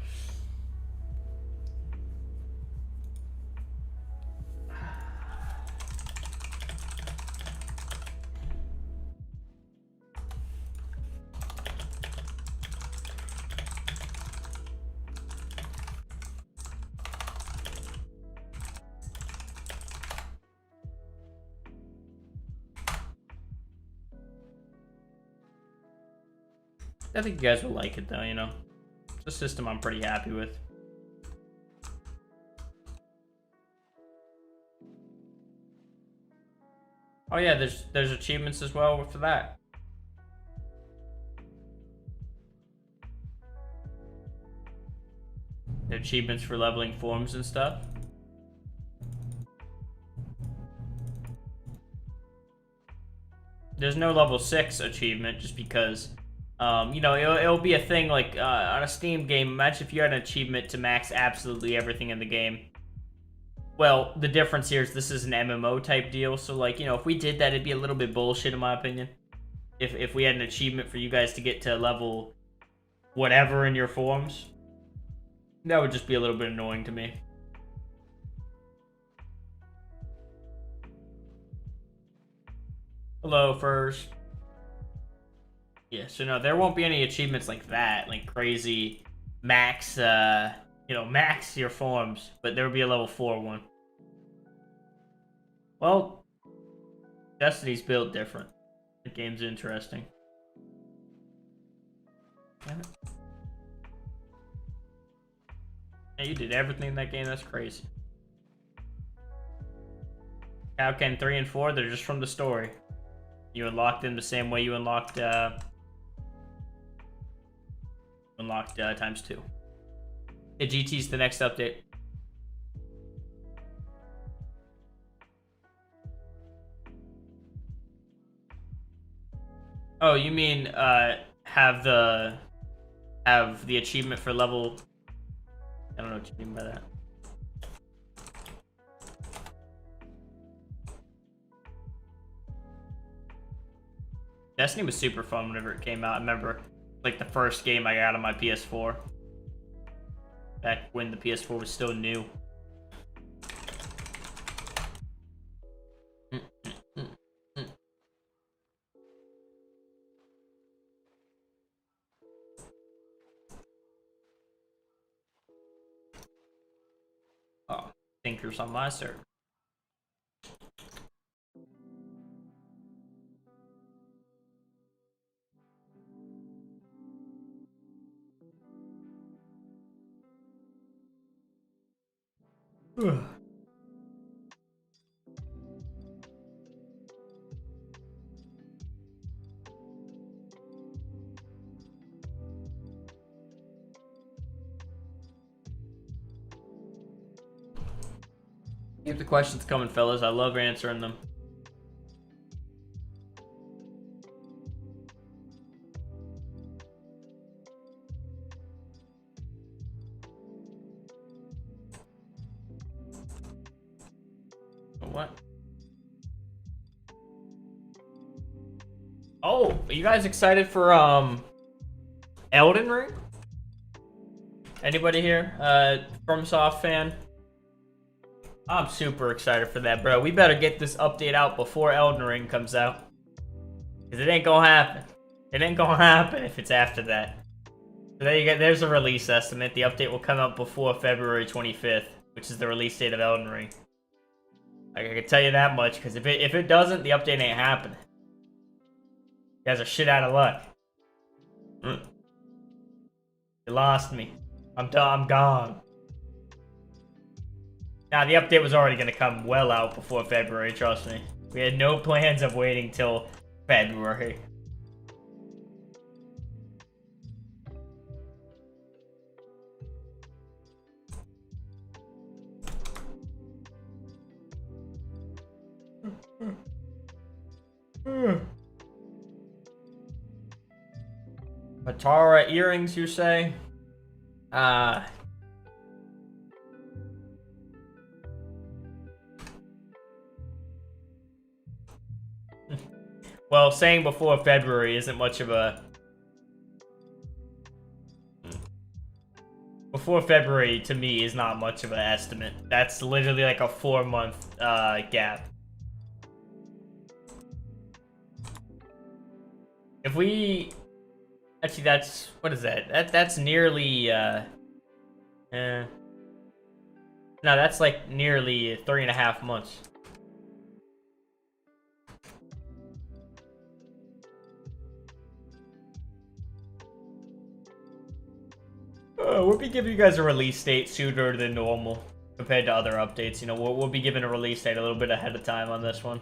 I think you guys will like it, though, you know. It's a system I'm pretty happy with. Oh yeah, there's achievements as well for that. The achievements for leveling forms and stuff. There's no level 6 achievement just because... you know, it'll be a thing like on a Steam game. Imagine if you had an achievement to max absolutely everything in the game. Well, the difference here is this is an MMO type deal, so like, you know, if we did that, it'd be a little bit bullshit in my opinion. If we had an achievement for you guys to get to level whatever in your forms, that would just be a little bit annoying to me. Hello, Furs. Yeah, so no, there won't be any achievements like that, like crazy max, max your forms, but there will be a level 4 one. Well, Destiny's built different. The game's interesting. Damn it. Yeah, you did everything in that game, that's crazy. Kaoken 3 and 4, they're just from the story. You unlocked them the same way you unlocked times 2. The GT's the next update. Oh, you mean have the achievement for level? I don't know what you mean by that. Destiny was super fun whenever it came out. I remember, like, the first game I got on my PS4. Back when the PS4 was still new. Oh, thinkers on my server. Keep the questions coming, fellas. I love answering them. What? Oh, are you guys excited for Elden Ring? Anybody here? FromSoft fan? I'm super excited for that, bro. We better get this update out before Elden Ring comes out. Because it ain't gonna happen. It ain't gonna happen if it's after that. So there you go. There's a release estimate. The update will come out before February 25th, which is the release date of Elden Ring. I can tell you that much, because if it doesn't, the update ain't happening. You guys are shit out of luck. You lost me. I'm done. I'm gone. Nah, the update was already going to come well out before February, trust me. We had no plans of waiting till February. Matara earrings, you say? Well, saying before February isn't much of a... Before February, to me, is not much of an estimate. That's literally like a 4-month gap. If we... Actually, that's... What is that? That's nearly... No, that's like nearly 3.5 months. We'll be giving you guys a release date sooner than normal compared to other updates. You know, we'll be giving a release date a little bit ahead of time on this one.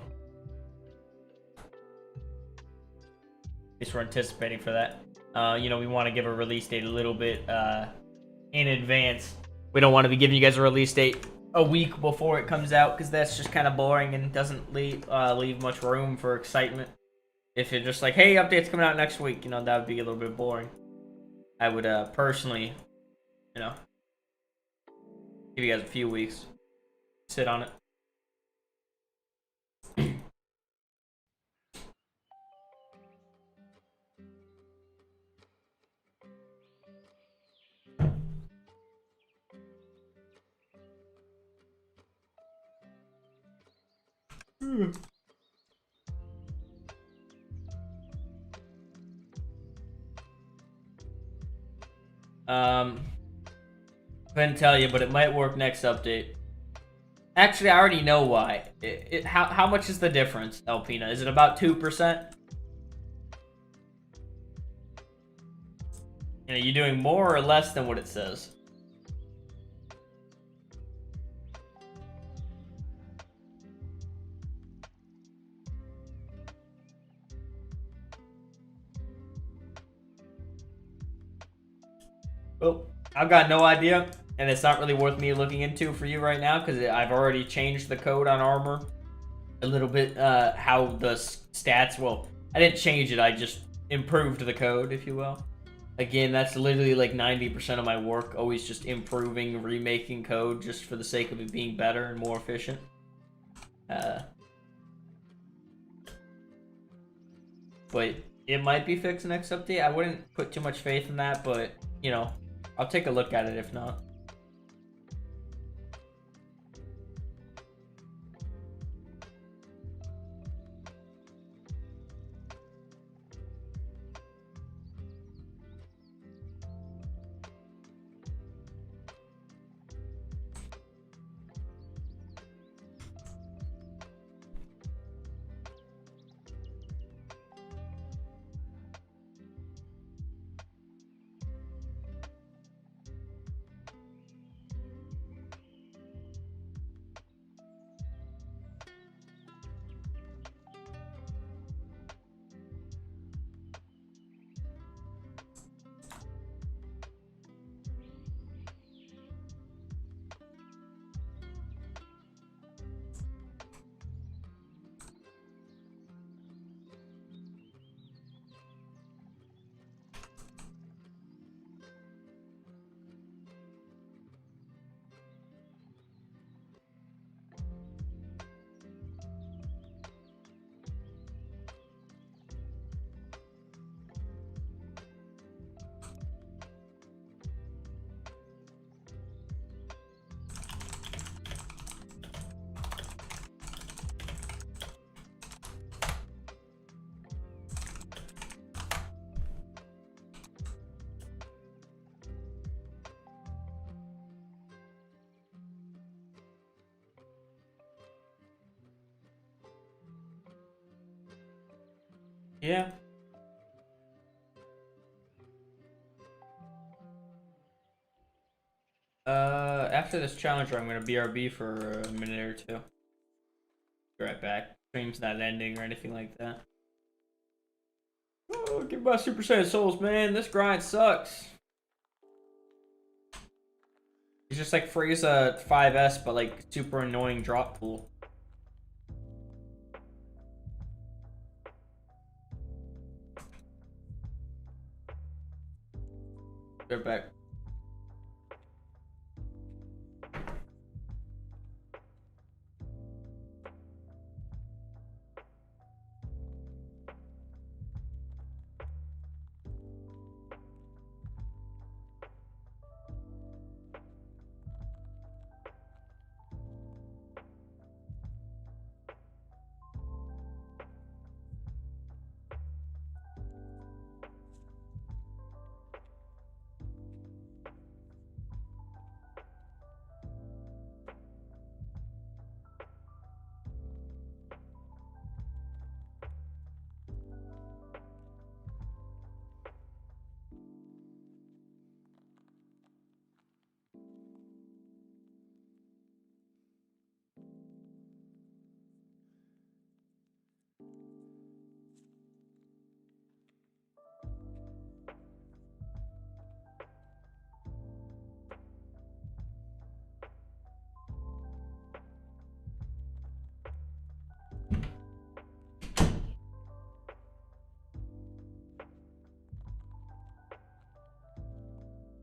At least we're anticipating for that. You know, we want to give a release date a little bit in advance. We don't want to be giving you guys a release date a week before it comes out, because that's just kind of boring and doesn't leave much room for excitement. If you're just like, hey, update's coming out next week, you know, that would be a little bit boring. I would personally, you know, give you guys a few weeks. Sit on it. Couldn't tell you, but it might work next update. Actually, I already know why. How much is the difference, Alpina? Is it about 2%? You know, you doing more or less than what it says? Well, I've got no idea, and it's not really worth me looking into for you right now because I've already changed the code on armor a little bit. How the stats. Well, I didn't change it. I just improved the code, if you will. Again, that's literally like 90% of my work. Always just improving, remaking code just for the sake of it being better and more efficient. But it might be fixed next update. I wouldn't put too much faith in that, but you know, I'll take a look at it if not. Yeah. After this challenger, I'm gonna BRB for a minute or two. Be right back. Stream's not ending or anything like that. Oh, give me my Super Saiyan souls, man. This grind sucks. It's just like Frieza 5S, but like super annoying drop pool. Be right back.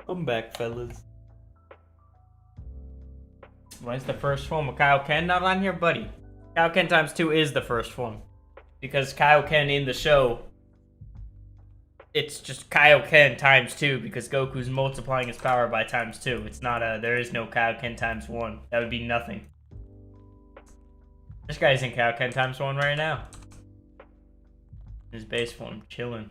I'm back, fellas. Why is the first form of Kaioken not on here, buddy? Kaioken times 2 is the first form. Because Kaioken in the show, it's just Kaioken times 2 because Goku's multiplying his power by times 2. It's not there is no Kaioken times 1. That would be nothing. This guy's in Kaioken times 1 right now. His base form, chilling.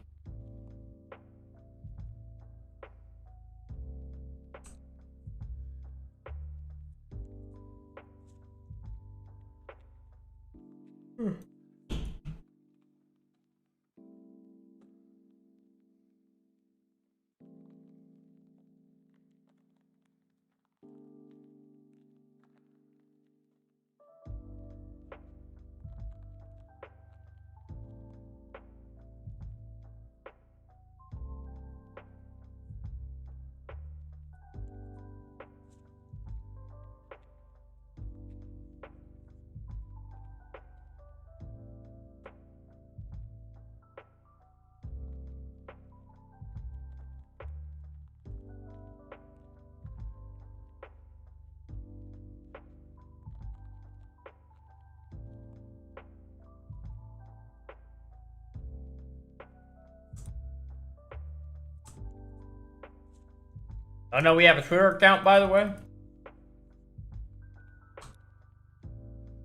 Oh no, we have a Twitter account, by the way.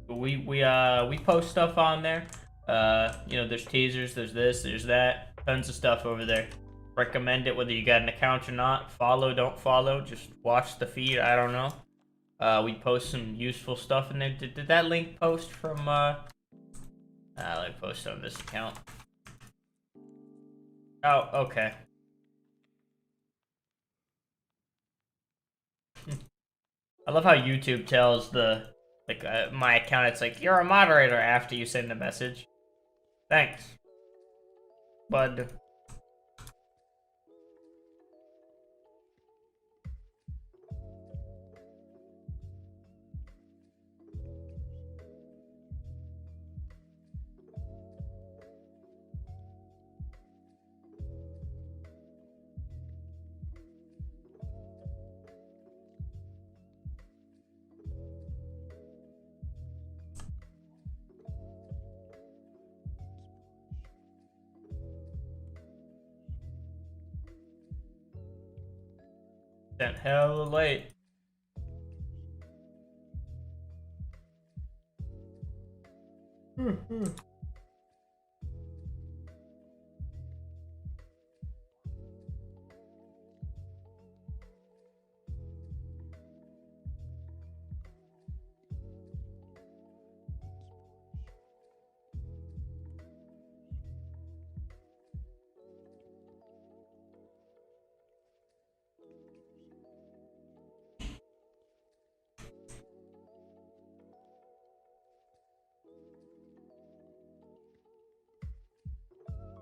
We post stuff on there. You know, there's teasers, there's this, there's that, tons of stuff over there. Recommend it whether you got an account or not. Follow, don't follow, just watch the feed. I don't know. We post some useful stuff in there. Did that link post from let me post on this account. Oh, okay. I love how YouTube tells the my account, it's like, you're a moderator after you send a message. Thanks, bud. That hella late.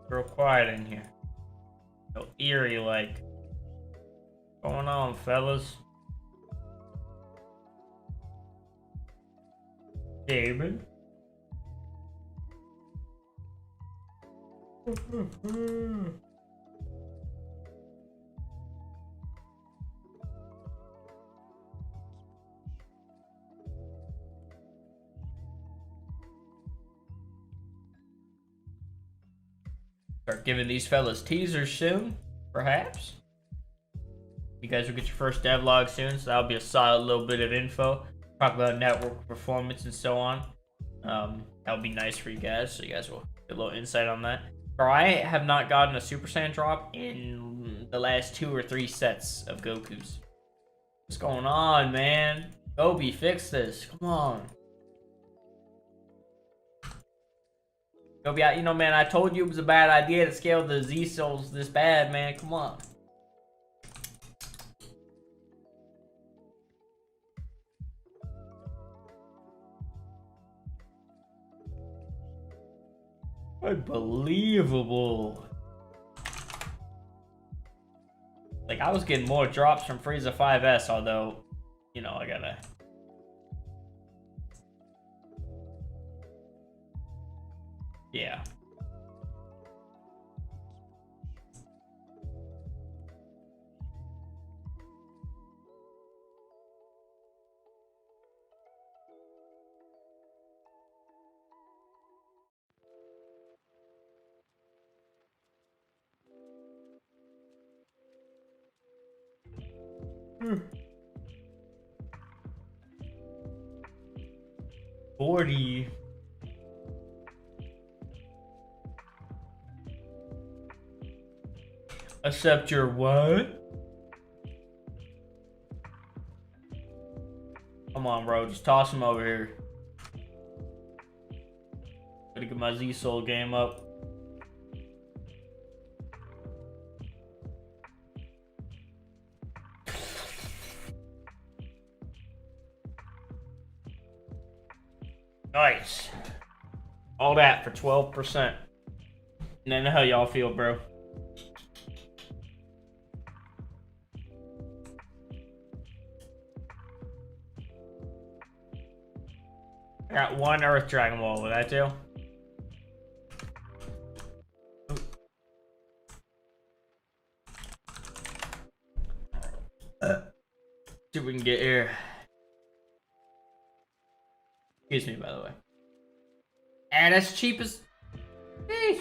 Real quiet in here. So eerie like. What's going on, fellas? David? Start giving these fellas teasers soon, perhaps. You guys will get your first devlog soon, so that'll be a solid little bit of info. Talk about network performance and so on. That'll be nice for you guys, so you guys will get a little insight on that. Bro, I have not gotten a Super Saiyan drop in the last 2 or 3 sets of Gokus. What's going on, man? Gobi, fix this. Come on. Gobi, you know, man, I told you it was a bad idea to scale the Z souls this bad, man. Come on. Unbelievable. Like, I was getting more drops from Frieza 5S, although, you know, I gotta... Yeah. Hmm. 40. Accept your what? Come on, bro. Just toss him over here. Gotta get my Z-Soul game up. Nice. All that for 12%. And I know how y'all feel, bro. I got 1 Earth Dragon Ball. Would that do? See if we can get here. Excuse me, by the way. And that's cheap as... Eesh.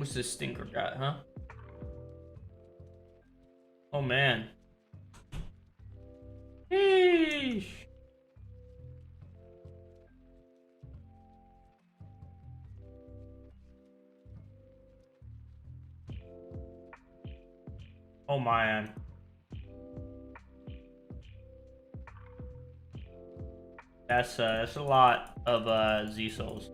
What's this stinker got, huh? Oh man. Sheesh. Oh man. That's a lot of Z souls.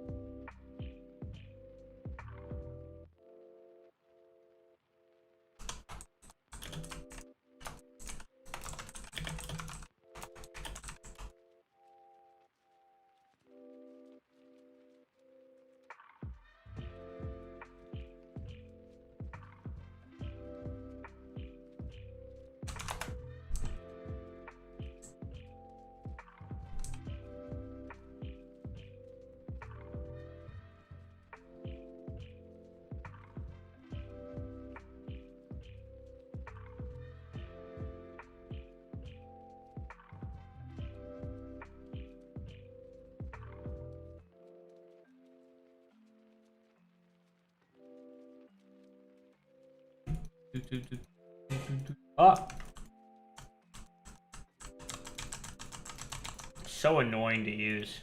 Ah. So annoying to use.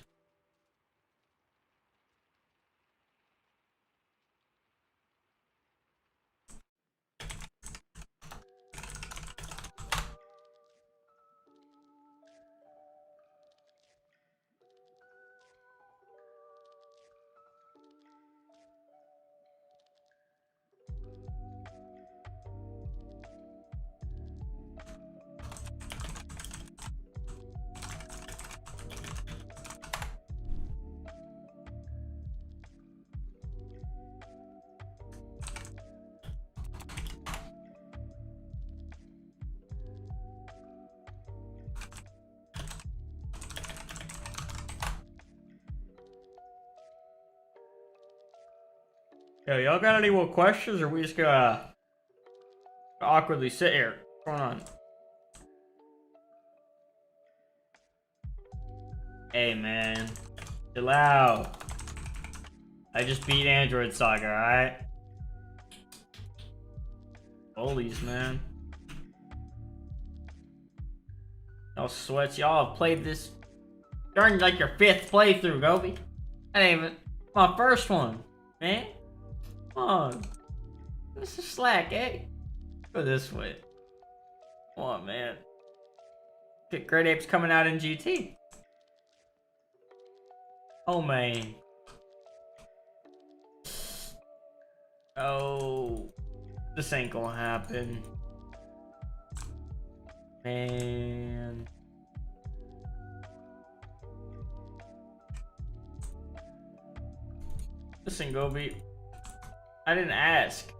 Yo, y'all got any more questions, or we just gonna awkwardly sit here? What's going on? Hey, man. Chill out. I just beat Android Saga, alright? Holies, man. No sweats. Y'all have played this during, like, your 5th playthrough, Gobi. That ain't even my first one, man. Come on. This is slack, eh? Go this way. Come on, man. Get Great Apes coming out in GT. Oh, man. Oh. This ain't gonna happen. Man. Listen, Gobi. I didn't ask.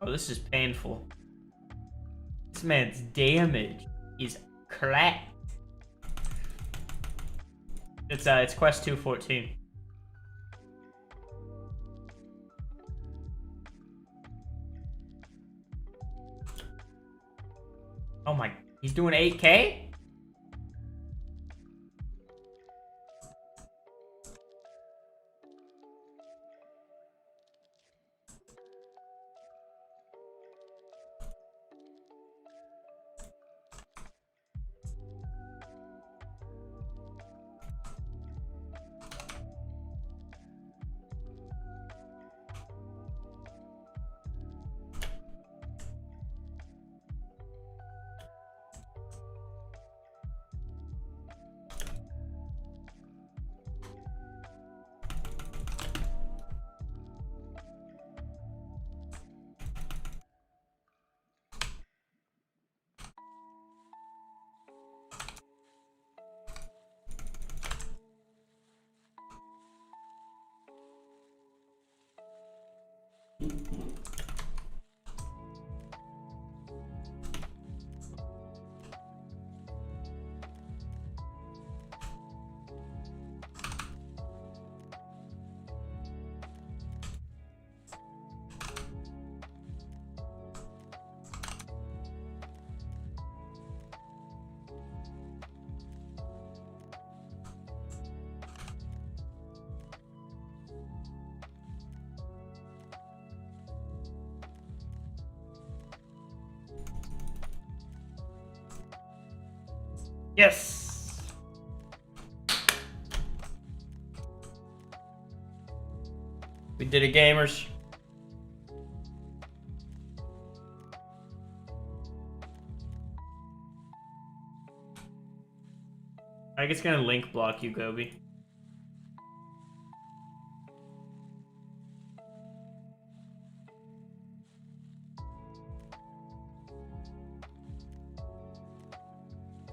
Oh, this is painful. This man's damage is cracked. It's quest 214. Oh my, he's doing 8K? Yes! We did it, gamers. I guess it's gonna link block you, Gobi.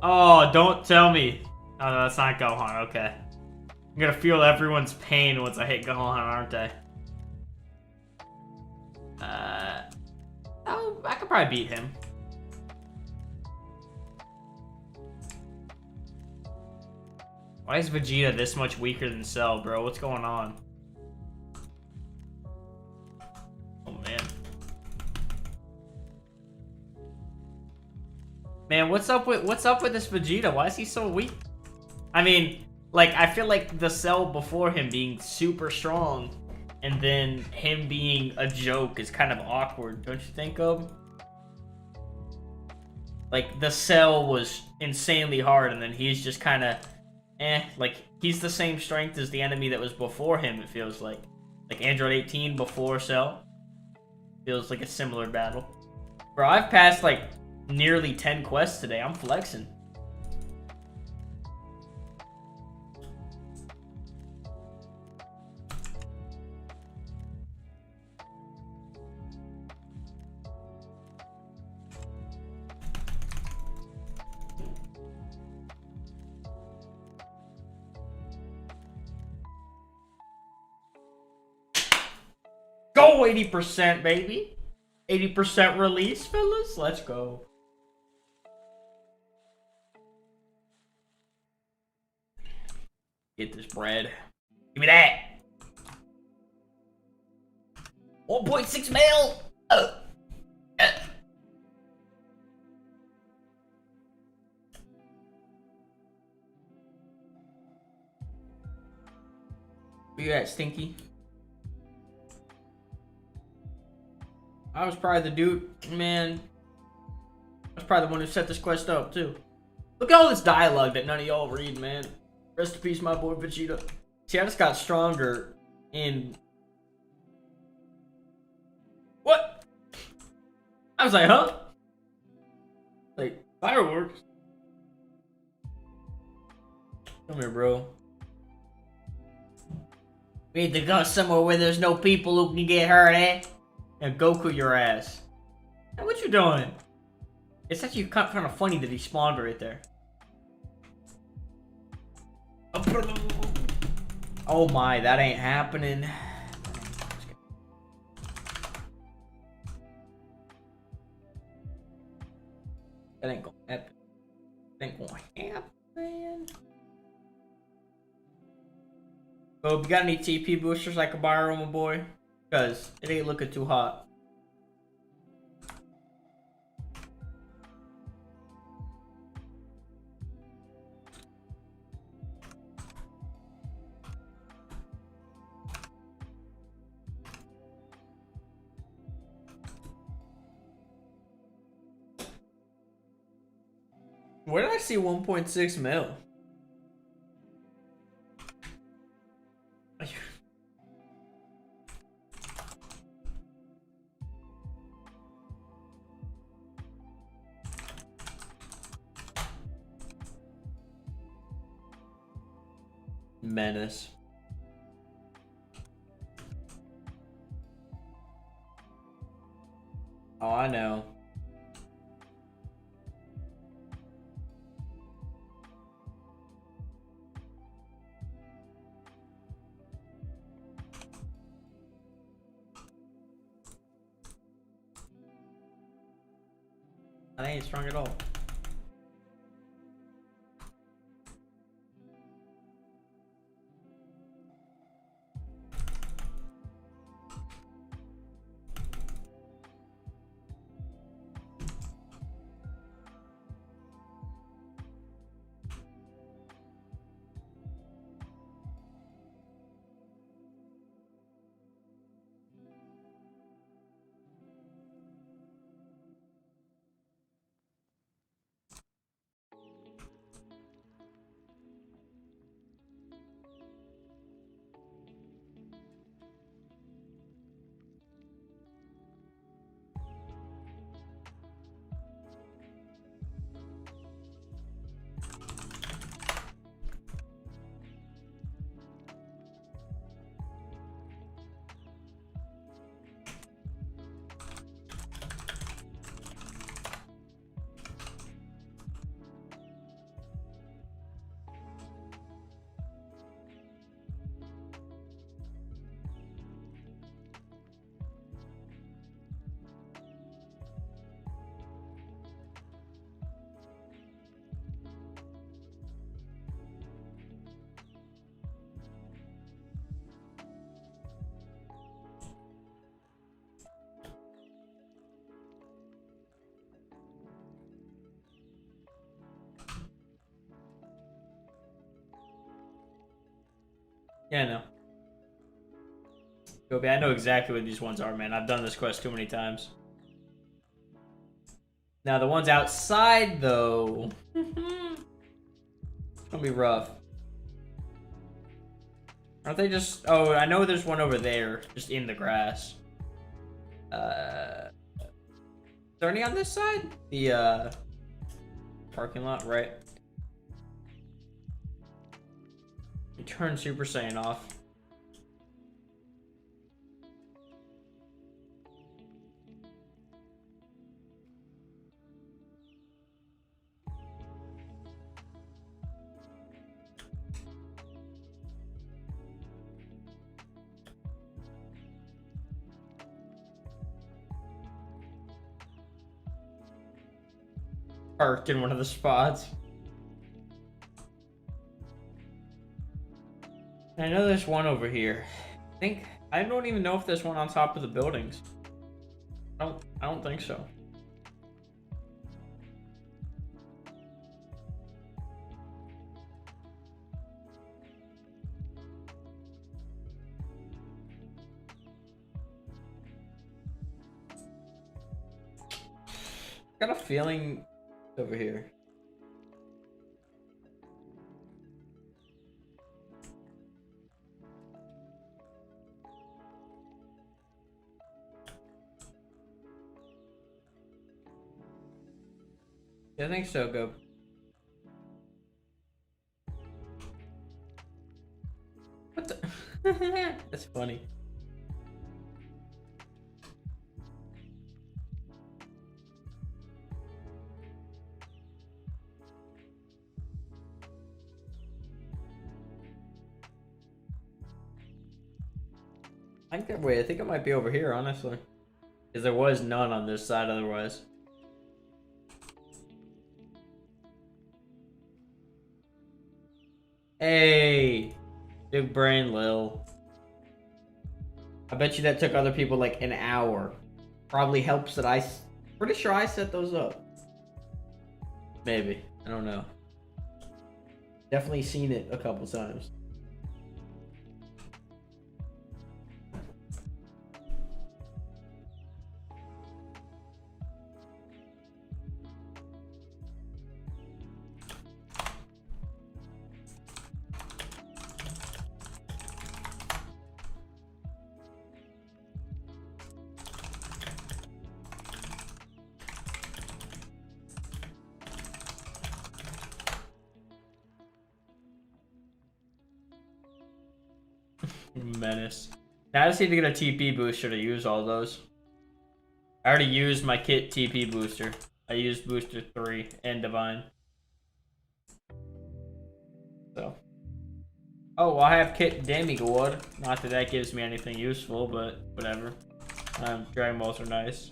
Oh, don't tell me. Oh, no, that's not Gohan. Okay. I'm gonna feel everyone's pain once I hit Gohan, aren't I? Oh, I could probably beat him. Why is Vegeta this much weaker than Cell, bro? What's going on? Oh, man. Man, what's up with this Vegeta? Why is he so weak? I mean, like, I feel like the Cell before him being super strong and then him being a joke is kind of awkward, don't you think, Like, the Cell was insanely hard and then he's just kind of like, he's the same strength as the enemy that was before him, it feels like. Like, Android 18 before Cell. Feels like a similar battle. Bro, I've passed, like, nearly 10 quests today. I'm flexing. Go 80%, baby. 80% release, fellas. Let's go. Get this bread. Give me that. 1.6 mil. Where you at, Stinky? I was probably the dude, man. I was probably the one who set this quest up, too. Look at all this dialogue that none of y'all read, man. Rest in peace, my boy Vegeta. See, I just got stronger in... What? I was like, huh? Like, fireworks? Come here, bro. We need to go somewhere where there's no people who can get hurt, eh? And Goku your ass. Hey, what you doing? It's actually kind of funny that he spawned right there. Oh my, that ain't happening. That ain't gonna happen. That ain't gonna happen. So, if you got any TP boosters I can borrow, my boy? Because it ain't looking too hot. Where did I see 1.6 mil? Menace. Oh, I know. I ain't strong at all. Yeah, I know. Gobi, I know exactly what these ones are, man. I've done this quest too many times. Now, the ones outside, though... it's gonna be rough. Aren't they just... Oh, I know there's one over there, just in the grass. Is there any on this side? The, parking lot, right? You turn Super Saiyan off. Parked in one of the spots. I know there's one over here. I don't even know if there's one on top of the buildings. I don't think so. I got a feeling it's over here. Yeah, I think so, Go. What the? That's funny. Wait, I think it might be over here, honestly. Because there was none on this side otherwise. Hey! Big brain, Lil. I bet you that took other people like an hour. Probably helps that pretty sure I set those up. Maybe. I don't know. Definitely seen it a couple times. Menace. Now I just need to get a TP booster to use all those. I already used my kit TP booster. I used booster 3 and Divine. So. Oh, well, I have kit Demigod. Not that that gives me anything useful, but whatever. Dragon Balls are nice.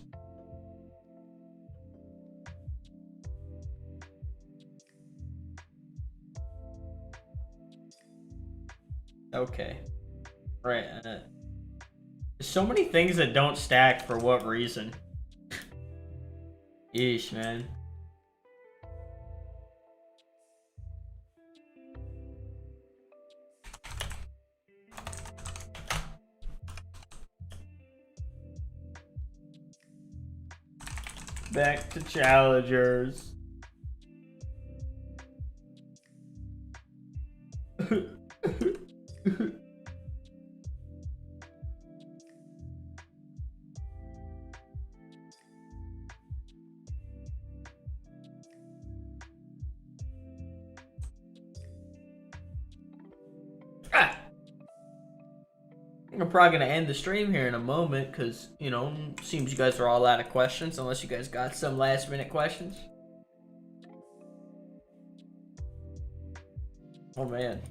Okay. Right. There's so many things that don't stack for what reason. Yeesh, man. Back to challengers. I'm probably going to end the stream here in a moment because, you know, seems you guys are all out of questions unless you guys got some last minute questions. Oh, man.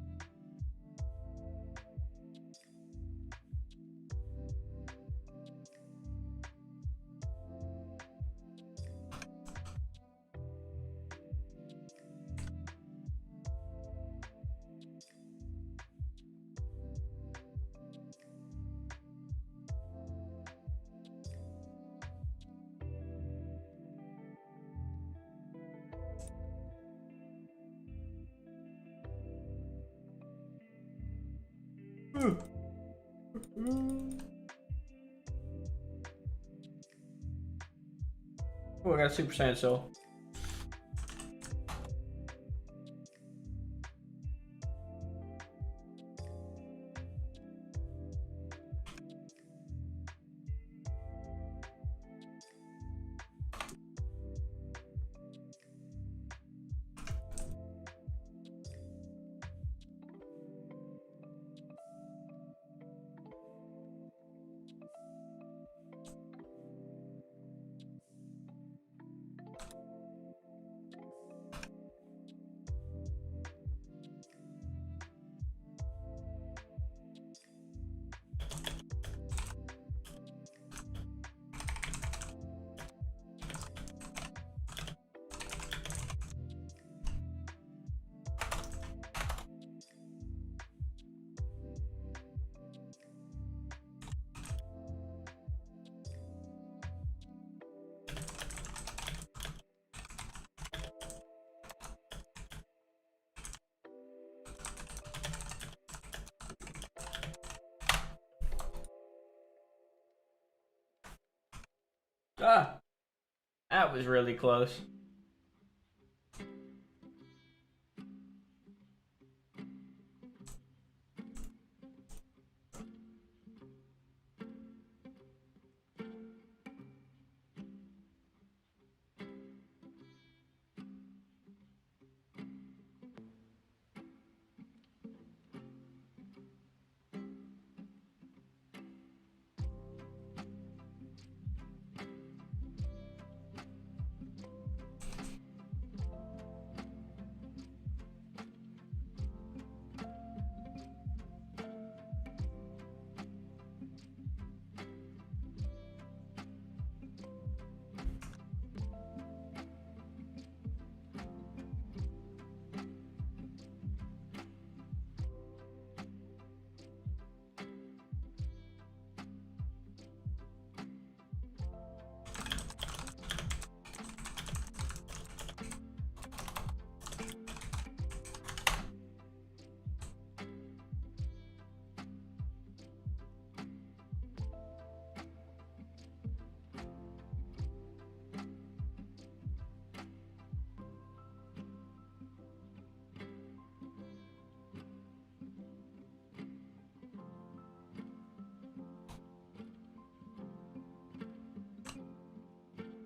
Oh, I got a Super Saiyan Soul. Ah, that was really close.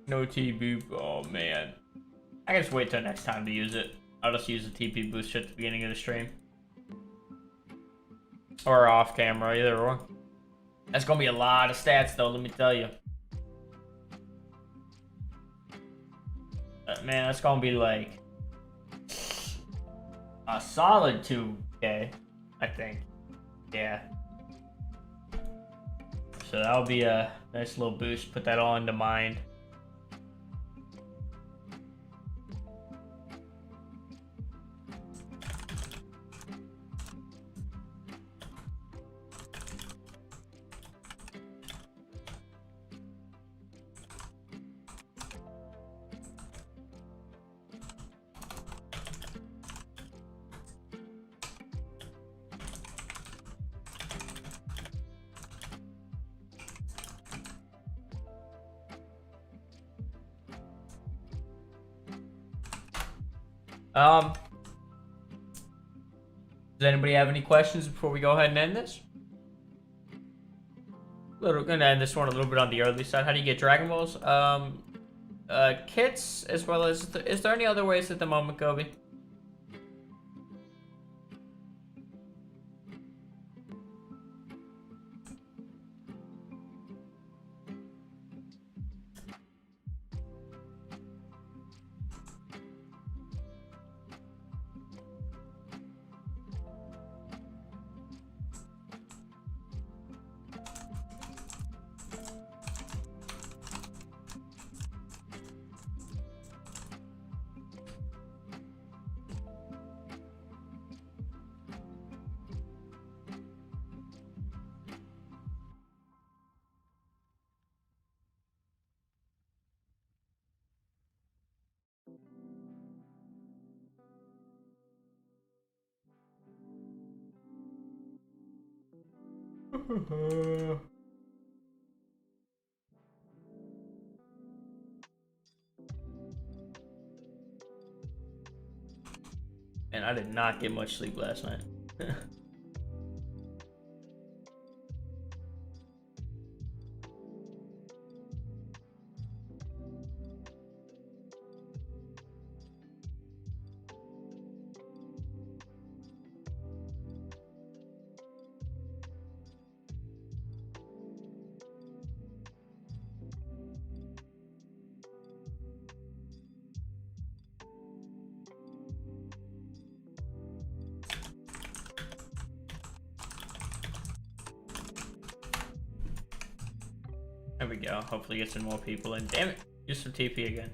No TP. Oh man. I can just wait till next time to use it. I'll just use the TP boost at the beginning of the stream. Or off camera, either or. That's gonna be a lot of stats though, let me tell you. Man, that's gonna be like a solid 2K, I think. Yeah. So that'll be a nice little boost. Put that all into mind. Does anybody have any questions before we go ahead and end this? Gonna end this one a little bit on the early side. How do you get Dragon Balls? Kits, as well as... is there any other ways at the moment, Gobi? And I did not get much sleep last night. There we go. Hopefully get some more people in. Damn it. Use some TP again.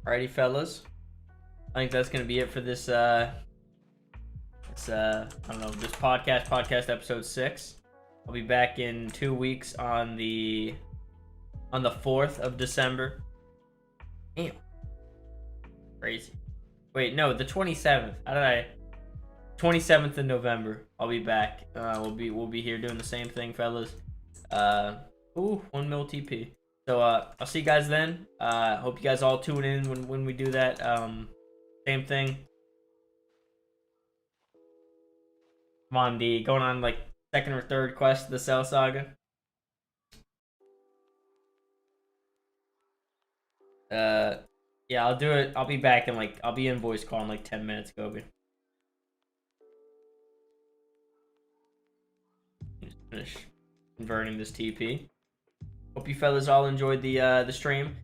Alrighty, fellas. I think that's gonna be it for this. I don't know, this podcast episode 6. I'll be back in 2 weeks on the 4th of December. Damn, crazy. Wait, no, the 27th. How did I? 27th of November. I'll be back. We'll be here doing the same thing, fellas. 1 mil TP. So I'll see you guys then. Hope you guys all tune in when we do that. Same thing. Come on, D. Going on like second or third quest of the Cell Saga. Yeah, I'll do it. I'll be back in like I'll be in voice call in like 10 minutes, Gobi. Just finish converting this TP. Hope you fellas all enjoyed the stream.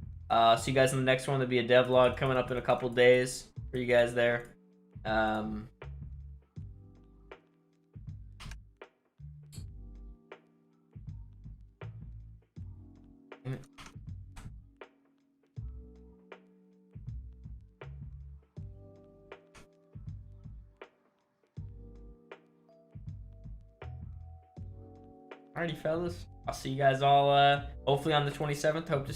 See you guys in the next one. There'll be a devlog coming up in a couple days for you guys there. Alrighty, fellas. I'll see you guys all hopefully on the 27th. Hope to see